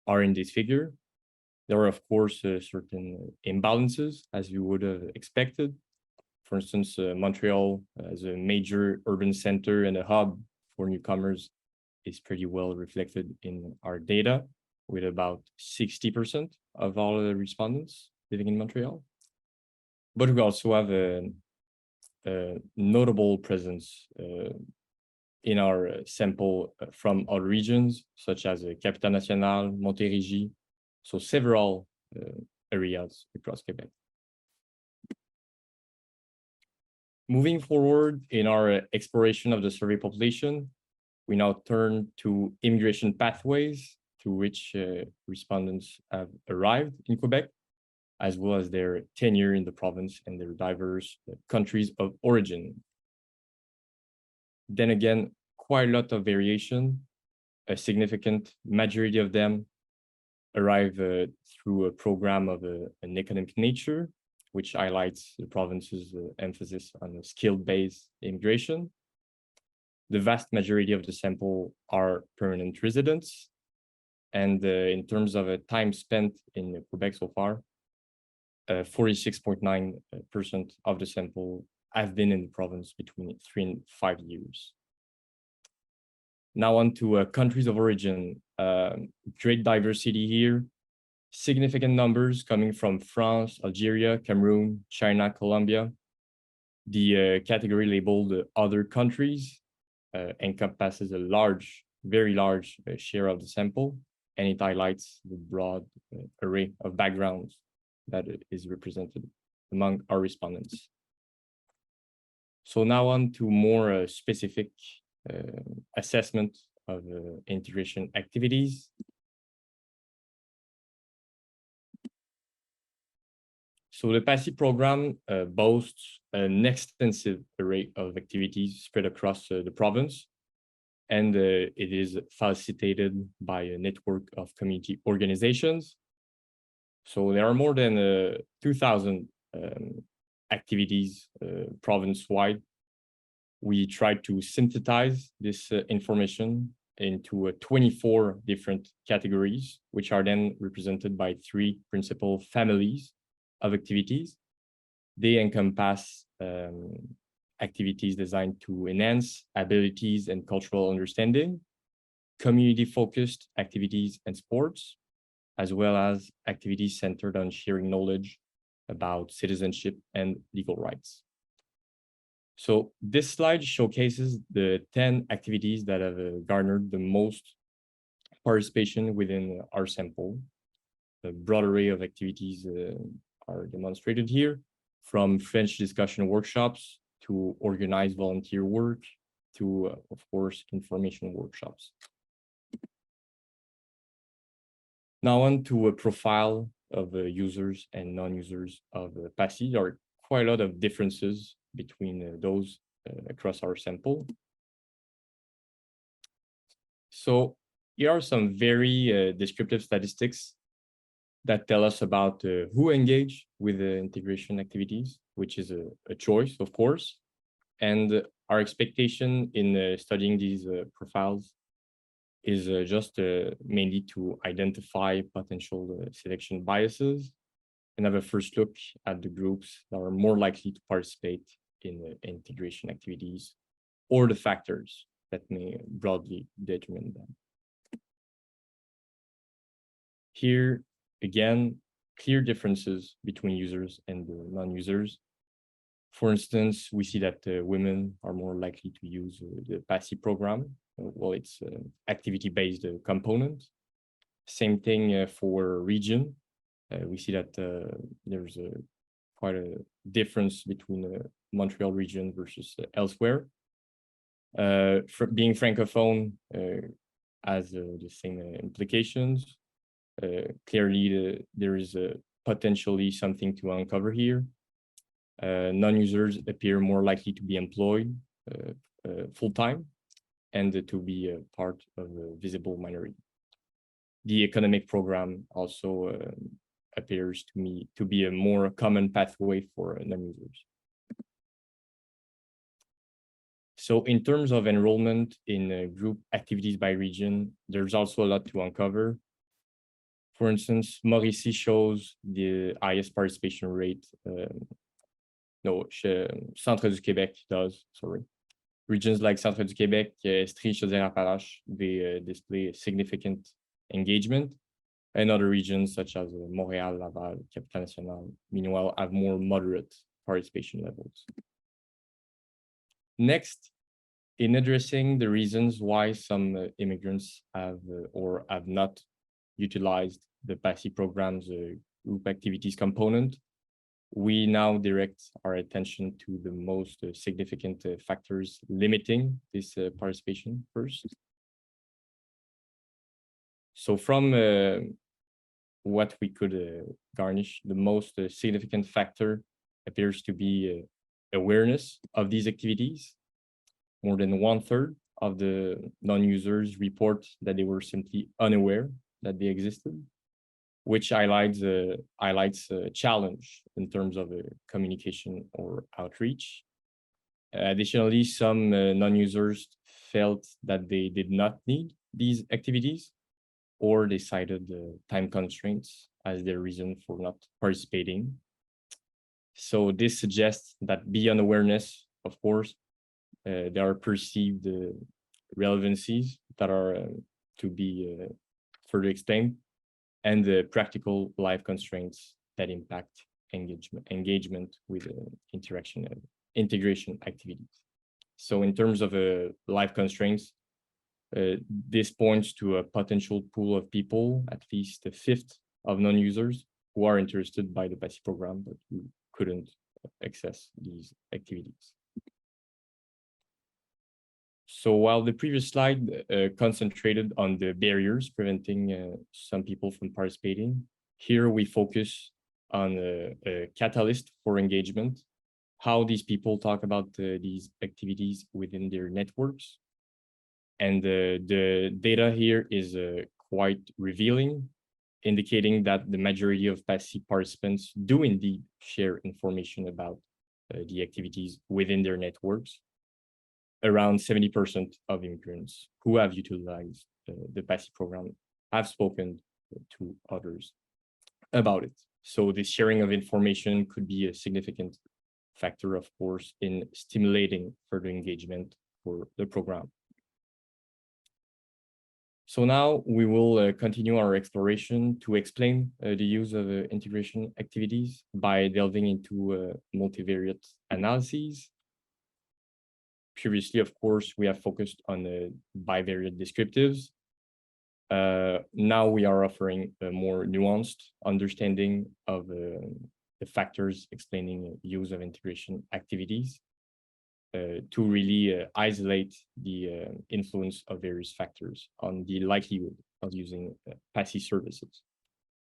are in this figure. There are, of course, certain imbalances, as you would have expected. For instance, Montreal as a major urban center and a hub for newcomers is pretty well reflected in our data, with about 60% of all the respondents living in Montreal. But we also have a notable presence in our sample from other regions, such as Capitale-Nationale, Montérégie, so several areas across Quebec. Moving forward in our exploration of the survey population, we now turn to immigration pathways through which respondents have arrived in Quebec, as well as their tenure in the province and their diverse countries of origin. Then again, quite a lot of variation. A significant majority of them arrive through a program of an economic nature, which highlights the province's emphasis on skill-based immigration. The vast majority of the sample are permanent residents. And in terms of time spent in Quebec so far, 46.9% of the sample have been in the province between 3 and 5 years. Now on to countries of origin. Great diversity here. Significant numbers coming from France, Algeria, Cameroon, China, Colombia. The category labeled other countries encompasses a large, very large share of the sample, and it highlights the broad array of backgrounds that is represented among our respondents. So now on to more specific assessment of integration activities. So the PASI program boasts an extensive array of activities spread across the province, and it is facilitated by a network of community organizations. So there are more than 2,000 activities province-wide. We tried to synthesize this information into 24 different categories, which are then represented by 3 principal families of activities. They encompass activities designed to enhance abilities and cultural understanding, community-focused activities and sports, as well as activities centered on sharing knowledge about citizenship and legal rights. So this slide showcases the 10 activities that have garnered the most participation within our sample. A broad array of activities are demonstrated here, from French discussion workshops to organized volunteer work to, of course, information workshops. Now on to a profile of users and non-users of PASI. There are quite a lot of differences between those across our sample. So here are some very descriptive statistics that tell us about who engage with the integration activities, which is a choice, of course. And our expectation in studying these profiles is just mainly to identify potential selection biases and have a first look at the groups that are more likely to participate in integration activities or the factors that may broadly determine them. Here, again, clear differences between users and non-users. For instance, we see that women are more likely to use the PASI program. Well, it's an activity-based component. Same thing for region. We see that there's quite a difference between Montreal region versus elsewhere. Being Francophone has the same implications. Clearly, there is potentially something to uncover here. Non-users appear more likely to be employed full-time and to be a part of a visible minority. The economic program also appears to me to be a more common pathway for non-users. So in terms of enrollment in group activities by region, there's also a lot to uncover. For instance, Mauricie shows the highest participation rate. Centre du Québec does, sorry. Regions like Centre du Québec, Estrie, Chaudière-Appalaches, they display significant engagement. And other regions such as Montréal, Laval, Capitale-Nationale, meanwhile, have more moderate participation levels. Next, in addressing the reasons why some immigrants have or have not utilized the PASI program's group activities component, we now direct our attention to the most significant factors limiting this participation first. So from what we could garnish, the most significant factor appears to be awareness of these activities. More than 1/3 of the non-users report that they were simply unaware that they existed, which highlights a challenge in terms of communication or outreach. Additionally, some non-users felt that they did not need these activities, or they cited time constraints as their reason for not participating. So this suggests that beyond awareness, of course, there are perceived relevancies that are to be further explained, and the practical life constraints that impact engagement with integration activities. So in terms of life constraints, this points to a potential pool of people, at least a fifth of non-users, who are interested by the PASI program, but who couldn't access these activities. So while the previous slide concentrated on the barriers preventing some people from participating, here we focus on a catalyst for engagement, how these people talk about these activities within their networks. And the data here is quite revealing, indicating that the majority of PASI participants do indeed share information about the activities within their networks. Around 70% of immigrants who have utilized the PASI program have spoken to others about it. So this sharing of information could be a significant factor, of course, in stimulating further engagement for the program. So now we will continue our exploration to explain the use of integration activities by delving into multivariate analyses. Previously, of course, we have focused on bivariate descriptives. Now we are offering a more nuanced understanding of the factors explaining use of integration activities to really isolate the influence of various factors on the likelihood of using PASI services.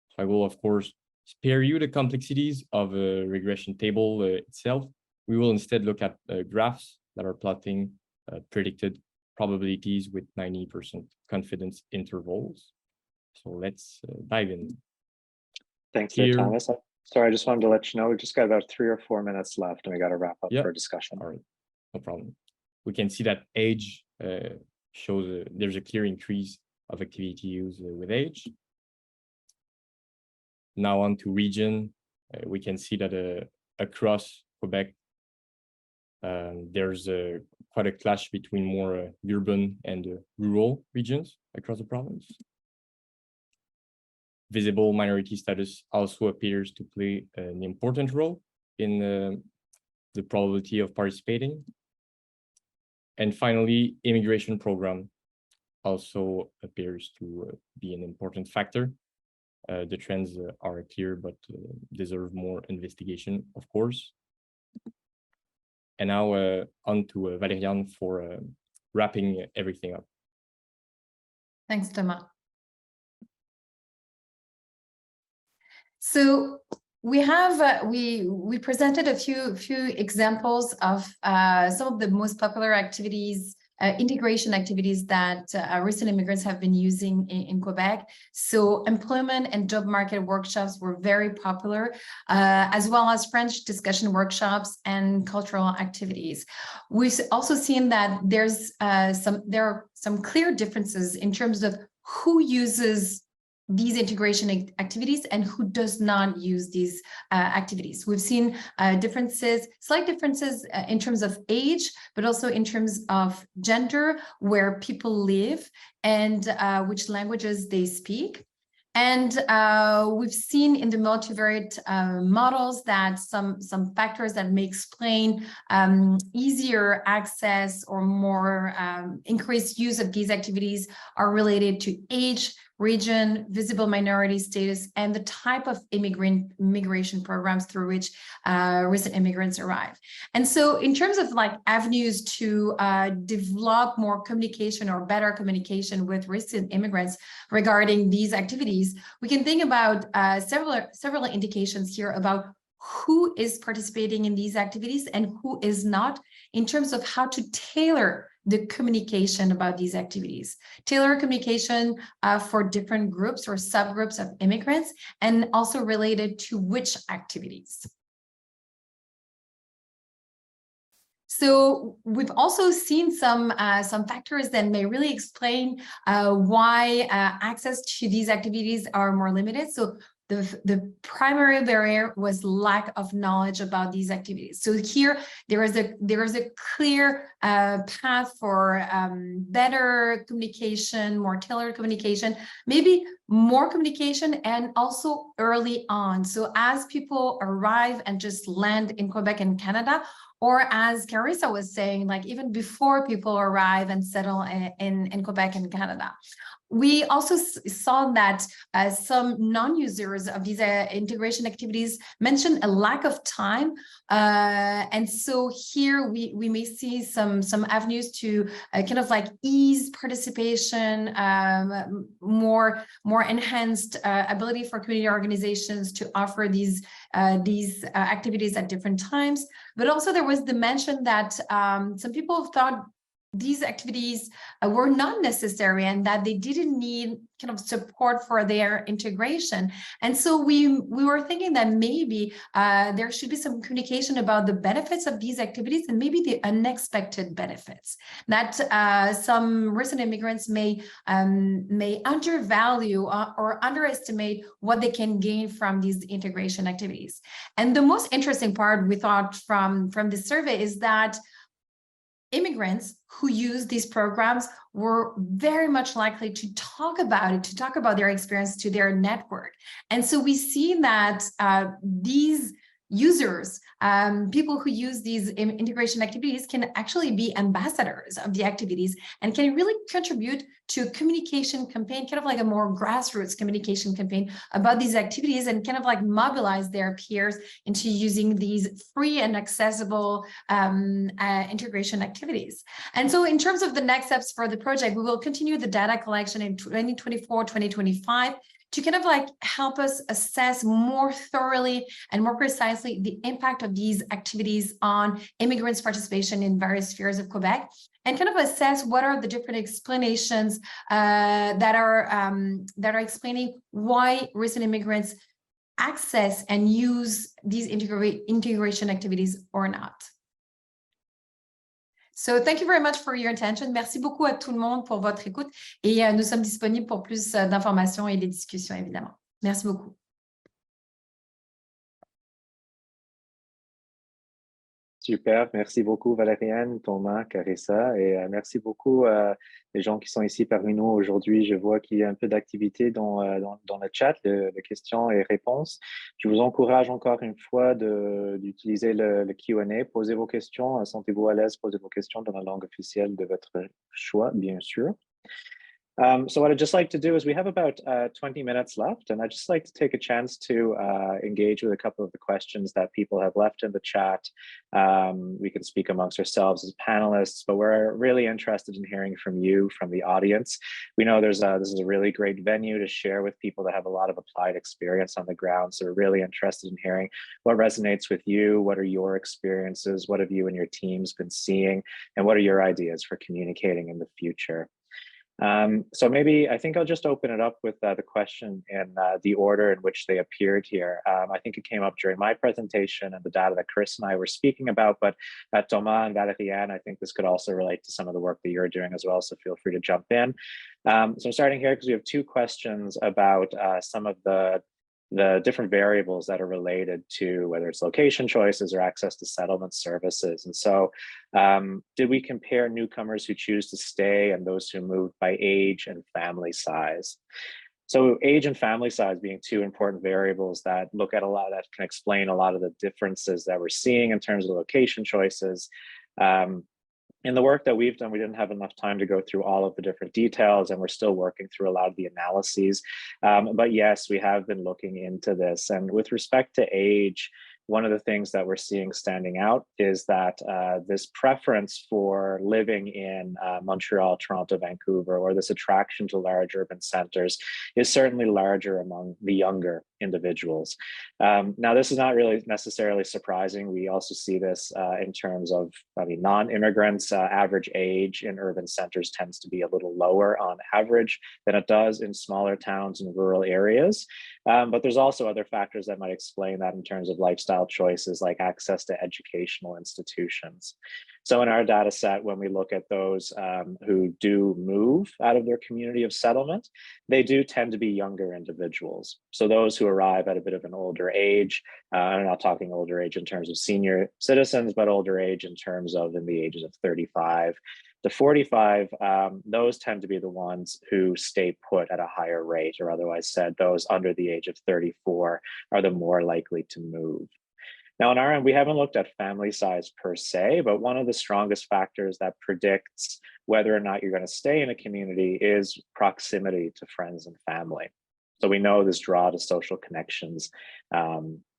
So I will, of course, spare you the complexities of a regression table itself. We will instead look at graphs that are plotting predicted probabilities with 90% confidence intervals. So let's dive in. Thanks there, Thomas. Sorry, I just wanted to let you know we just got about 3 or 4 minutes left and we got to wrap up for discussion. All right, no problem. We can see that age shows there's a clear increase of activity use with age. Now on to region, we can see that across Quebec, there's quite a clash between more urban and rural regions across the province. Visible minority status also appears to play an important role in the probability of participating. And finally, immigration program also appears to be an important factor. The trends are clear, but deserve more investigation, of course. And now on to Valériane for wrapping everything up. Thanks, Thomas. So we have we presented a few examples of some of the most popular activities, integration activities that recent immigrants have been using in Quebec. So employment and job market workshops were very popular, as well as French discussion workshops and cultural activities. We've also seen that there are some clear differences in terms of who uses these integration activities and who does not use these activities. We've seen slight differences in terms of age, but also in terms of gender, where people live and which languages they speak. And we've seen in the multivariate models that some factors that may explain easier access or more increased use of these activities are related to age, region, visible minority status, and the type of immigration programs through which recent immigrants arrive. And so in terms of like avenues to develop more communication or better communication with recent immigrants regarding these activities, we can think about several indications here about who is participating in these activities and who is not, in terms of how to tailor the communication about these activities. Tailor communication for different groups or subgroups of immigrants, and also related to which activities. So we've also seen some factors that may really explain why access to these activities are more limited. So the primary barrier was lack of knowledge about these activities. So here there is a clear path for better communication, more tailored communication, maybe more communication, and also early on. So as people arrive and just land in Quebec and Canada, or as Carissa was saying, like even before people arrive and settle in Quebec and Canada. We also saw that some non-users of these integration activities mentioned a lack of time. And so here we may see some avenues to kind of like ease participation, more enhanced ability for community organizations to offer these activities at different times. But also there was the mention that some people thought these activities were not necessary and that they didn't need kind of support for their integration. And so we were thinking that maybe there should be some communication about the benefits of these activities and maybe the unexpected benefits that some recent immigrants may undervalue or underestimate what they can gain from these integration activities. And the most interesting part we thought from this survey is that immigrants who use these programs were very much likely to talk about it, to talk about their experience to their network. And so we see that these users, people who use these integration activities can actually be ambassadors of the activities and can really contribute to a communication campaign, kind of like a more grassroots communication campaign about these activities, and kind of like mobilize their peers into using these free and accessible integration activities. And so in terms of the next steps for the project, we will continue the data collection in 2024, 2025, to kind of like help us assess more thoroughly and more precisely the impact of these activities on immigrants' participation in various spheres of Quebec, and kind of assess what are the different explanations that are explaining why recent immigrants access and use these integration activities or not. So thank you very much for your attention. Merci beaucoup à tout le monde pour votre écoute, et nous sommes disponibles pour plus d'informations et des discussions, évidemment. Merci beaucoup. Super, merci beaucoup Valériane, Thomas, Carissa, et merci beaucoup les gens qui sont ici parmi nous aujourd'hui. Je vois qu'il y a un peu d'activité dans le chat, de questions et réponses. Je vous encourage encore une fois d'utiliser le Q&A. Posez vos questions, sentez-vous à l'aise, posez vos questions dans la langue officielle de votre choix, bien sûr. So what I'd just like to do is we have about 20 minutes left, and I'd just like to take a chance to engage with a couple of the questions that people have left in the chat. We can speak amongst ourselves as panelists, but we're really interested in hearing from you, from the audience. We know this is a really great venue to share with people that have a lot of applied experience on the ground. So we're really interested in hearing what resonates with you, what are your experiences, what have you and your teams been seeing, and what are your ideas for communicating in the future. So maybe I think I'll just open it up with the question in the order in which they appeared here. I think it came up during my presentation and the data that Chris and I were speaking about, but Thomas and Valériane, I think this could also relate to some of the work that you're doing as well, so feel free to jump in. So I'm starting here because we have two questions about some of the different variables that are related to whether it's location choices or access to settlement services. And so did we compare newcomers who choose to stay and those who move by age and family size? So age and family size being two important variables that look at that can explain a lot of the differences that we're seeing in terms of location choices. In the work that we've done, we didn't have enough time to go through all of the different details, and we're still working through a lot of the analyses. But yes, we have been looking into this. And with respect to age, one of the things that we're seeing standing out is that this preference for living in Montreal, Toronto, Vancouver, or this attraction to large urban centers is certainly larger among the younger individuals. Now, this is not really necessarily surprising. We also see this in terms of, non-immigrants. Average age in urban centers tends to be a little lower on average than it does in smaller towns and rural areas. But there's also other factors that might explain that in terms of lifestyle choices like access to educational institutions. So in our data set, when we look at those who do move out of their community of settlement, they do tend to be younger individuals. So those who arrive at a bit of an older age, I'm not talking older age in terms of senior citizens, but older age in terms of in the ages of 35 to 45, those tend to be the ones who stay put at a higher rate, or otherwise said, those under the age of 34 are the more likely to move. Now, on our end, we haven't looked at family size per se, but one of the strongest factors that predicts whether or not you're going to stay in a community is proximity to friends and family. So we know this draw to social connections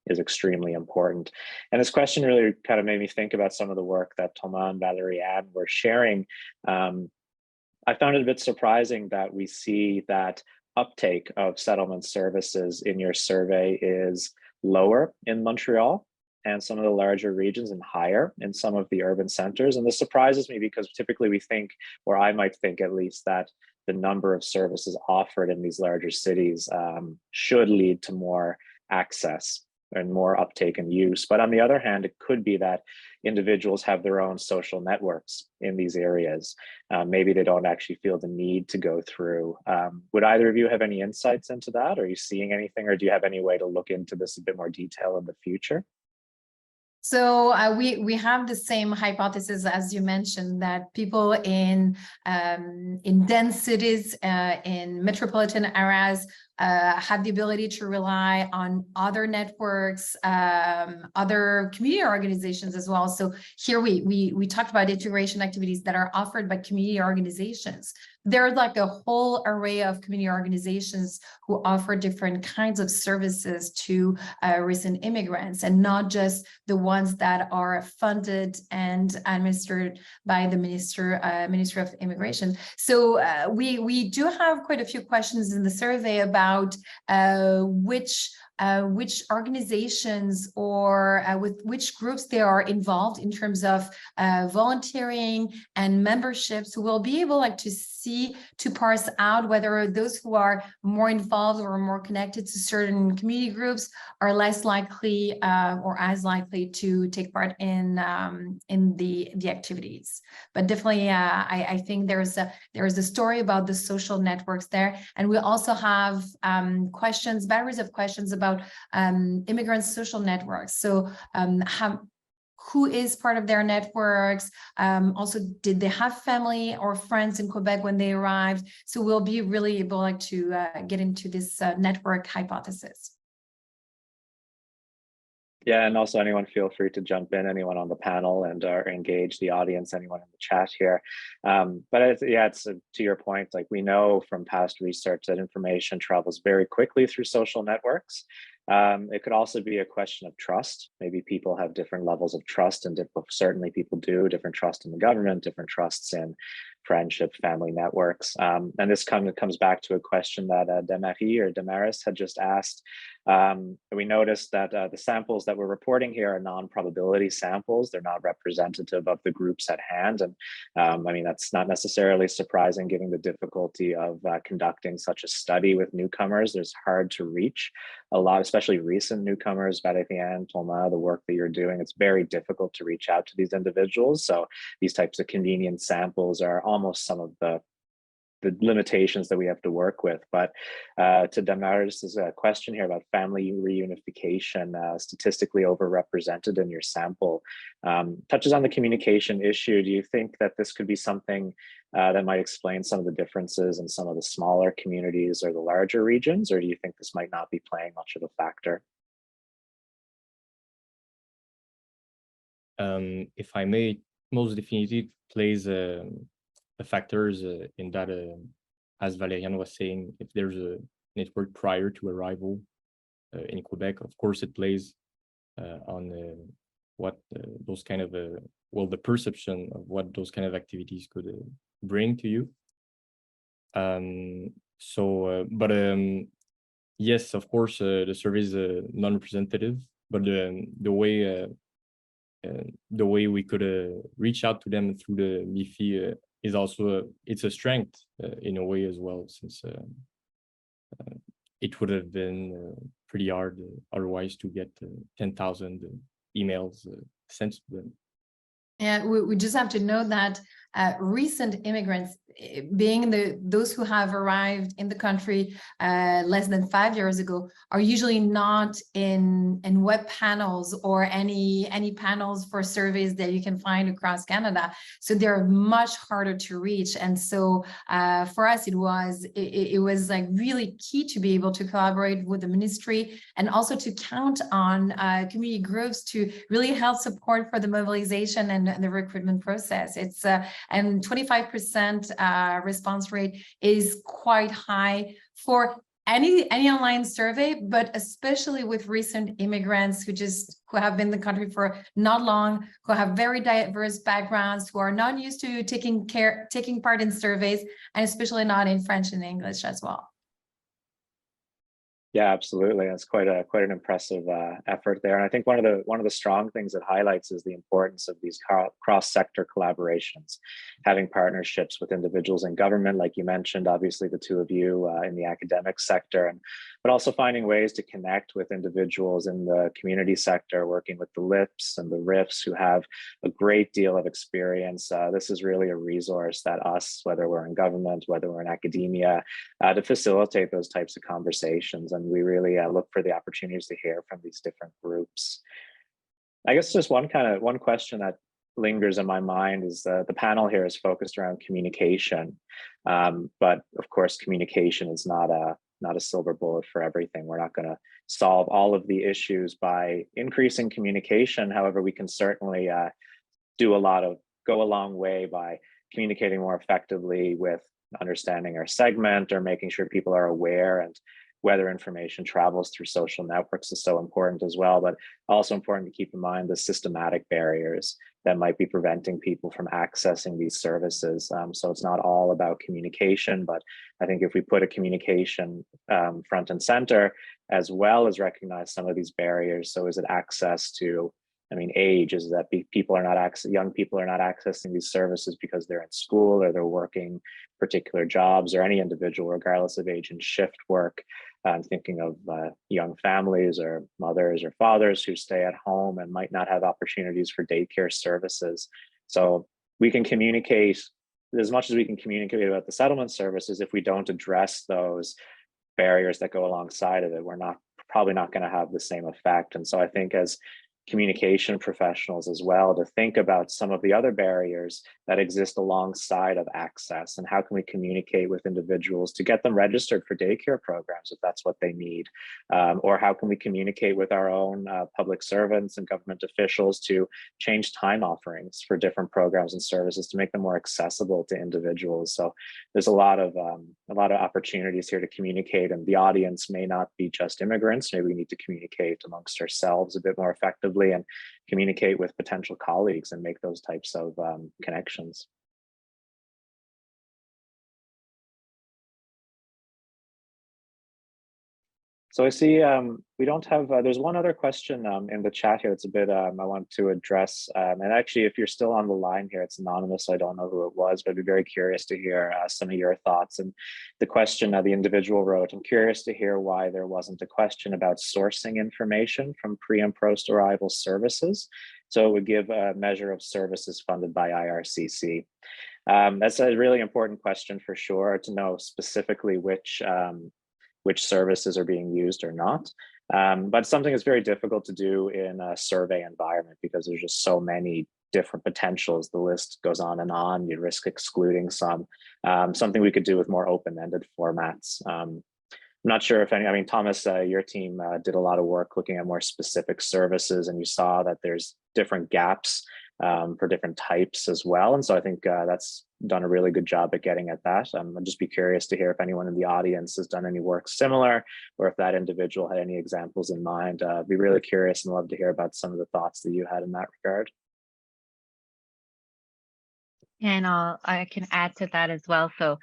is extremely important. And this question really kind of made me think about some of the work that Thomas and Valériane were sharing. I found it a bit surprising that we see that uptake of settlement services in your survey is lower in Montreal and some of the larger regions, and higher in some of the urban centers. And this surprises me because typically we think, or I might think at least, that the number of services offered in these larger cities should lead to more access and more uptake and use. But on the other hand, it could be that individuals have their own social networks in these areas. Maybe they don't actually feel the need to go through. Would either of you have any insights into that? Are you seeing anything, or do you have any way to look into this a bit more detail in the future? So we have the same hypothesis as you mentioned, that people in dense cities, in metropolitan areas, have the ability to rely on other networks, other community organizations as well. So here we talked about integration activities that are offered by community organizations. There's like a whole array of community organizations who offer different kinds of services to recent immigrants, and not just the ones that are funded and administered by the Ministry of Immigration. So we do have quite a few questions in the survey about which organizations or with which groups they are involved in terms of volunteering and memberships. So we'll be able to parse out whether those who are more involved or more connected to certain community groups are less likely or as likely to take part in the activities. But definitely, I think there is a story about the social networks there, and we also have batteries of questions about immigrant social networks. So who is part of their networks? Also, did they have family or friends in Quebec when they arrived? So we'll be really able to get into this network hypothesis. Yeah, and also anyone feel free to jump in, anyone on the panel, and engage the audience, anyone in the chat here. But it's to your point, like we know from past research that information travels very quickly through social networks. It could also be a question of trust. Maybe people have different levels of trust, and certainly people do, different trust in the government, different trusts in friendship, family networks. And this comes back to a question that Damaris had just asked. We noticed that the samples that we're reporting here are non-probability samples. They're not representative of the groups at hand. And I mean, that's not necessarily surprising given the difficulty of conducting such a study with newcomers. It's hard to reach a lot, especially recent newcomers, Valérie, Thomas, the work that you're doing. It's very difficult to reach out to these individuals. So these types of convenient samples are almost some of the limitations that we have to work with. But to Damaris, there's a question here about family reunification, statistically overrepresented in your sample. Touches on the communication issue. Do you think that this could be something that might explain some of the differences in some of the smaller communities or the larger regions, or do you think this might not be playing much of a factor? If I may, most definitely plays the factors in that, as Valériane was saying, if there's a network prior to arrival in Quebec, of course it plays on what those kind of the perception of what those kind of activities could bring to you. Yes, of course, the survey is non-representative, but the way we could reach out to them through the MIFI is also it's a strength in a way as well, since it would have been pretty hard otherwise to get 10,000 emails sent to them. Yeah, we just have to know that recent immigrants, being those who have arrived in the country less than 5 years ago, are usually not in web panels or any panels for surveys that you can find across Canada. So they're much harder to reach. And so for us, it was like really key to be able to collaborate with the ministry, and also to count on community groups to really help support for the mobilization and the recruitment process. It's and 25% response rate is quite high for any online survey, but especially with recent immigrants who have been in the country for not long, who have very diverse backgrounds, who are not used to taking part in surveys, and especially not in French and English as well. Yeah, absolutely. That's quite an impressive effort there. And I think one of the strong things it highlights is the importance of these cross-sector collaborations, having partnerships with individuals in government, like you mentioned, obviously the two of you in the academic sector, but also finding ways to connect with individuals in the community sector, working with the LIPs and the RIFs who have a great deal of experience. This is really a resource that us, whether we're in government, whether we're in academia, to facilitate those types of conversations. And we really look for the opportunities to hear from these different groups. I guess just one question that lingers in my mind is the panel here is focused around communication, but of course communication is not a silver bullet for everything. We're not going to solve all of the issues by increasing communication. However, we can certainly go a long way by communicating more effectively with understanding our segment or making sure people are aware, and whether information travels through social networks is so important as well, but also important to keep in mind the systematic barriers that might be preventing people from accessing these services. So it's not all about communication, but I think if we put a communication front and center, as well as recognize some of these barriers. So is it access to, age, is that young people are not accessing these services because they're in school or they're working particular jobs, or any individual, regardless of age, in shift work. I'm thinking of young families or mothers or fathers who stay at home and might not have opportunities for daycare services. So we can communicate as much as we can communicate about the settlement services. If we don't address those barriers that go alongside of it, we're probably not going to have the same effect. And so I think as communication professionals as well, to think about some of the other barriers that exist alongside of access, and how can we communicate with individuals to get them registered for daycare programs if that's what they need, or how can we communicate with our own public servants and government officials to change time offerings for different programs and services to make them more accessible to individuals. So there's a lot of opportunities here to communicate, and the audience may not be just immigrants. Maybe we need to communicate amongst ourselves a bit more effectively and communicate with potential colleagues and make those types of connections. So I see we don't have, there's one other question in the chat here. It's a bit, I want to address, and actually, if you're still on the line here, it's anonymous, so I don't know who it was, but I'd be very curious to hear some of your thoughts. And the question the individual wrote, I'm curious to hear why there wasn't a question about sourcing information from pre and post arrival services. So it would give a measure of services funded by IRCC. That's a really important question for sure, to know specifically which services are being used or not. But something that's very difficult to do in a survey environment because there's just so many different potentials. The list goes on and on. You risk excluding some. Something we could do with more open-ended formats. I'm not sure if Thomas, your team did a lot of work looking at more specific services, and you saw that there's different gaps for different types as well. And so I think that's done a really good job at getting at that. I'd just be curious to hear if anyone in the audience has done any work similar, or if that individual had any examples in mind. I'd be really curious and love to hear about some of the thoughts that you had in that regard. And I can add to that as well. So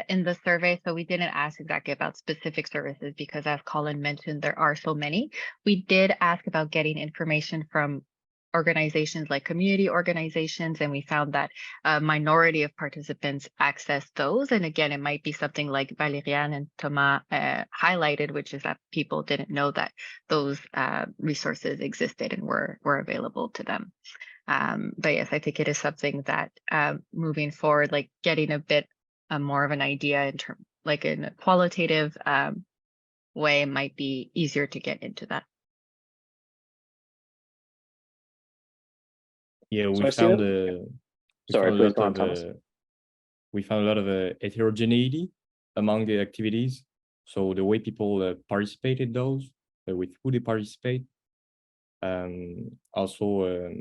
in the survey, so we didn't ask exactly about specific services because, as Colin mentioned, there are so many. We did ask about getting information from organizations like community organizations, and we found that a minority of participants access those. And again, it might be something like Valériane and Thomas highlighted, which is that people didn't know that those resources existed and were available to them. But yes, I think it is something that moving forward, like getting a bit more of an idea in terms, like in a qualitative way, might be easier to get into that. Yeah, we found a lot of heterogeneity among the activities. So the way people participate in those, with who they participate, also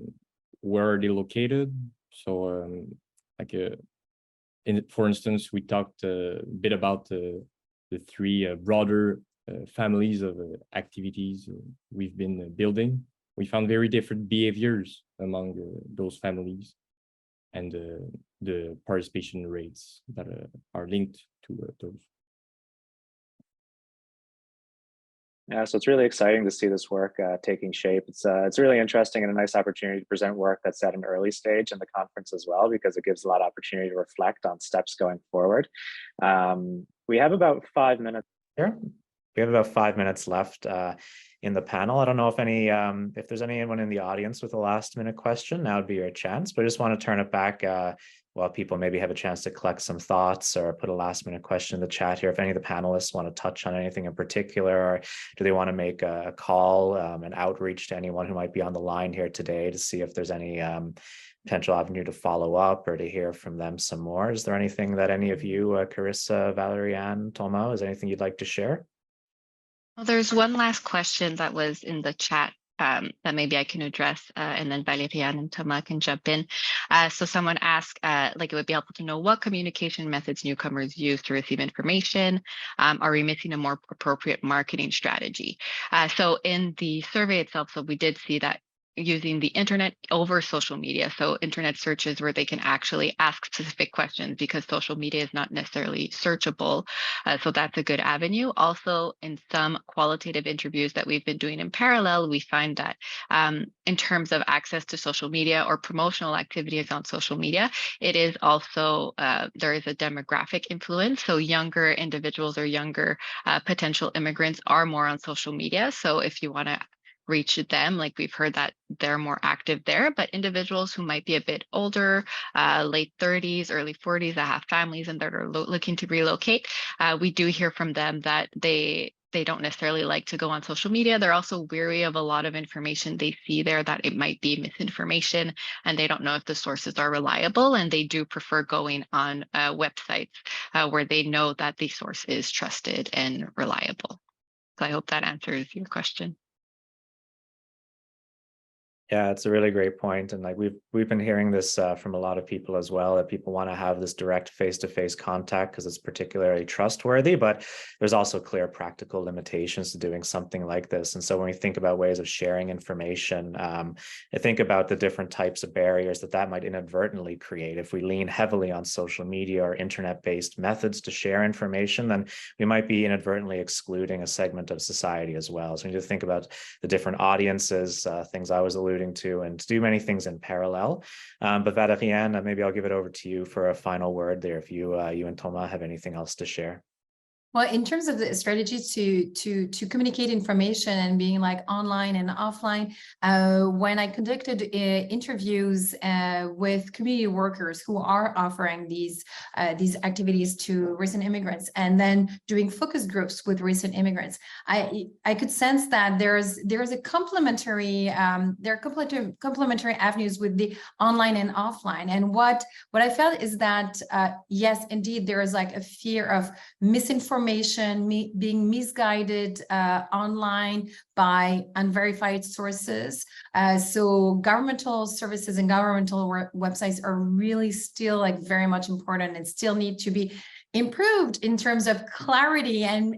where are they located. So for instance, we talked a bit about the three broader families of activities we've been building. We found very different behaviors among those families, and the participation rates that are linked to those. Yeah, so it's really exciting to see this work taking shape. It's really interesting and a nice opportunity to present work that's at an early stage in the conference as well, because it gives a lot of opportunity to reflect on steps going forward. We have about 5 minutes here. We have about 5 minutes left in the panel. I don't know if there's anyone in the audience with a last minute question. Now would be your chance, but I just want to turn it back while people maybe have a chance to collect some thoughts or put a last minute question in the chat here, if any of the panelists want to touch on anything in particular, or do they want to make a call, an outreach to anyone who might be on the line here today to see if there's any potential avenue to follow up or to hear from them some more? Is there anything that any of you, Carissa, Valerie-Anne, Thomas, is there anything you'd like to share? Well, there's one last question that was in the chat that maybe I can address, and then Valerie-Anne and Thomas can jump in. So someone asked, like, it would be helpful to know what communication methods newcomers use to receive information. Are we missing a more appropriate marketing strategy? So in the survey itself, so we did see that using the internet over social media. So internet searches where they can actually ask specific questions, because social media is not necessarily searchable. So that's a good avenue. Also, in some qualitative interviews that we've been doing in parallel, we find that in terms of access to social media or promotional activities on social media, it is also, there is a demographic influence. So younger individuals or younger potential immigrants are more on social media. So if you want to reach them, like we've heard that they're more active there, but individuals who might be a bit older, late 30s, early 40s, that have families and that are looking to relocate, we do hear from them that they don't necessarily like to go on social media. They're also weary of a lot of information they see there that it might be misinformation, and they don't know if the sources are reliable, and they do prefer going on websites where they know that the source is trusted and reliable. So I hope that answers your question. Yeah, it's a really great point. And like we've been hearing this from a lot of people as well, that people want to have this direct face-to-face contact because it's particularly trustworthy, but there's also clear practical limitations to doing something like this. And so when we think about ways of sharing information, I think about the different types of barriers that might inadvertently create. If we lean heavily on social media or internet-based methods to share information, then we might be inadvertently excluding a segment of society as well. So we need to think about the different audiences, things I was alluding to, and to do many things in parallel. But Valerie-Anne, maybe I'll give it over to you for a final word there, if you and Thomas have anything else to share. Well, in terms of the strategy to communicate information and being like online and offline, when I conducted interviews with community workers who are offering these activities to recent immigrants, and then doing focus groups with recent immigrants, I could sense that there's a complementary there are complementary avenues with the online and offline. And what I felt is that yes, indeed, there is like a fear of misinformation, being misguided online by unverified sources. So governmental services and governmental websites are really still like very much important and still need to be improved in terms of clarity and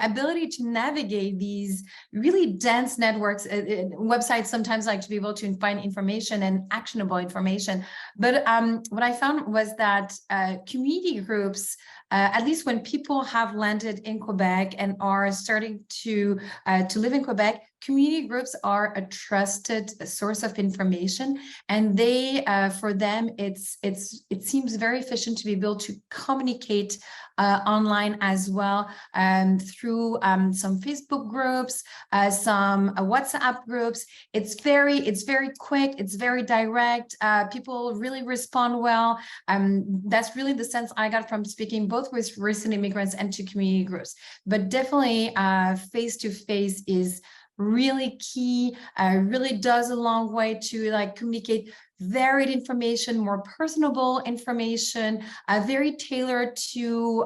ability to navigate these really dense networks. Websites sometimes like to be able to find information and actionable information. But what I found was that community groups, at least when people have landed in Quebec and are starting to live in Quebec, community groups are a trusted source of information, and they, for them, it seems very efficient to be able to communicate online as well, through some Facebook groups, some WhatsApp groups. It's very quick, it's very direct. People really respond well. That's really the sense I got from speaking both with recent immigrants and to community groups. But definitely face-to-face is really key, really does a long way to like communicate varied information, more personable information, very tailored to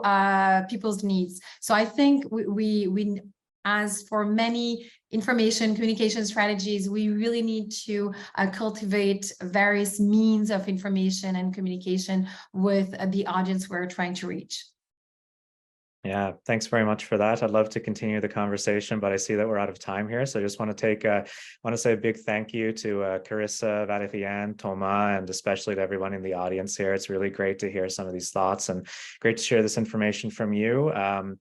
people's needs. So I think we as for many information communication strategies, we really need to cultivate various means of information and communication with the audience we're trying to reach. Yeah, thanks very much for that. I'd love to continue the conversation, but I see that we're out of time here. So I just want to say a big thank you to Carissa, Valerie-Anne, Thomas, and especially to everyone in the audience here. It's really great to hear some of these thoughts and great to share this information from you.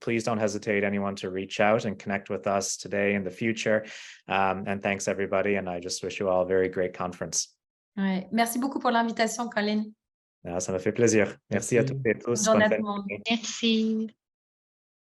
Please don't hesitate, anyone, to reach out and connect with us today in the future. And thanks everybody. And I just wish you all a very great conference. Ouais. Merci beaucoup pour l'invitation, Colin. Ça me fait plaisir. Merci à toutes et tous. Bonne journée à tout le monde. Merci.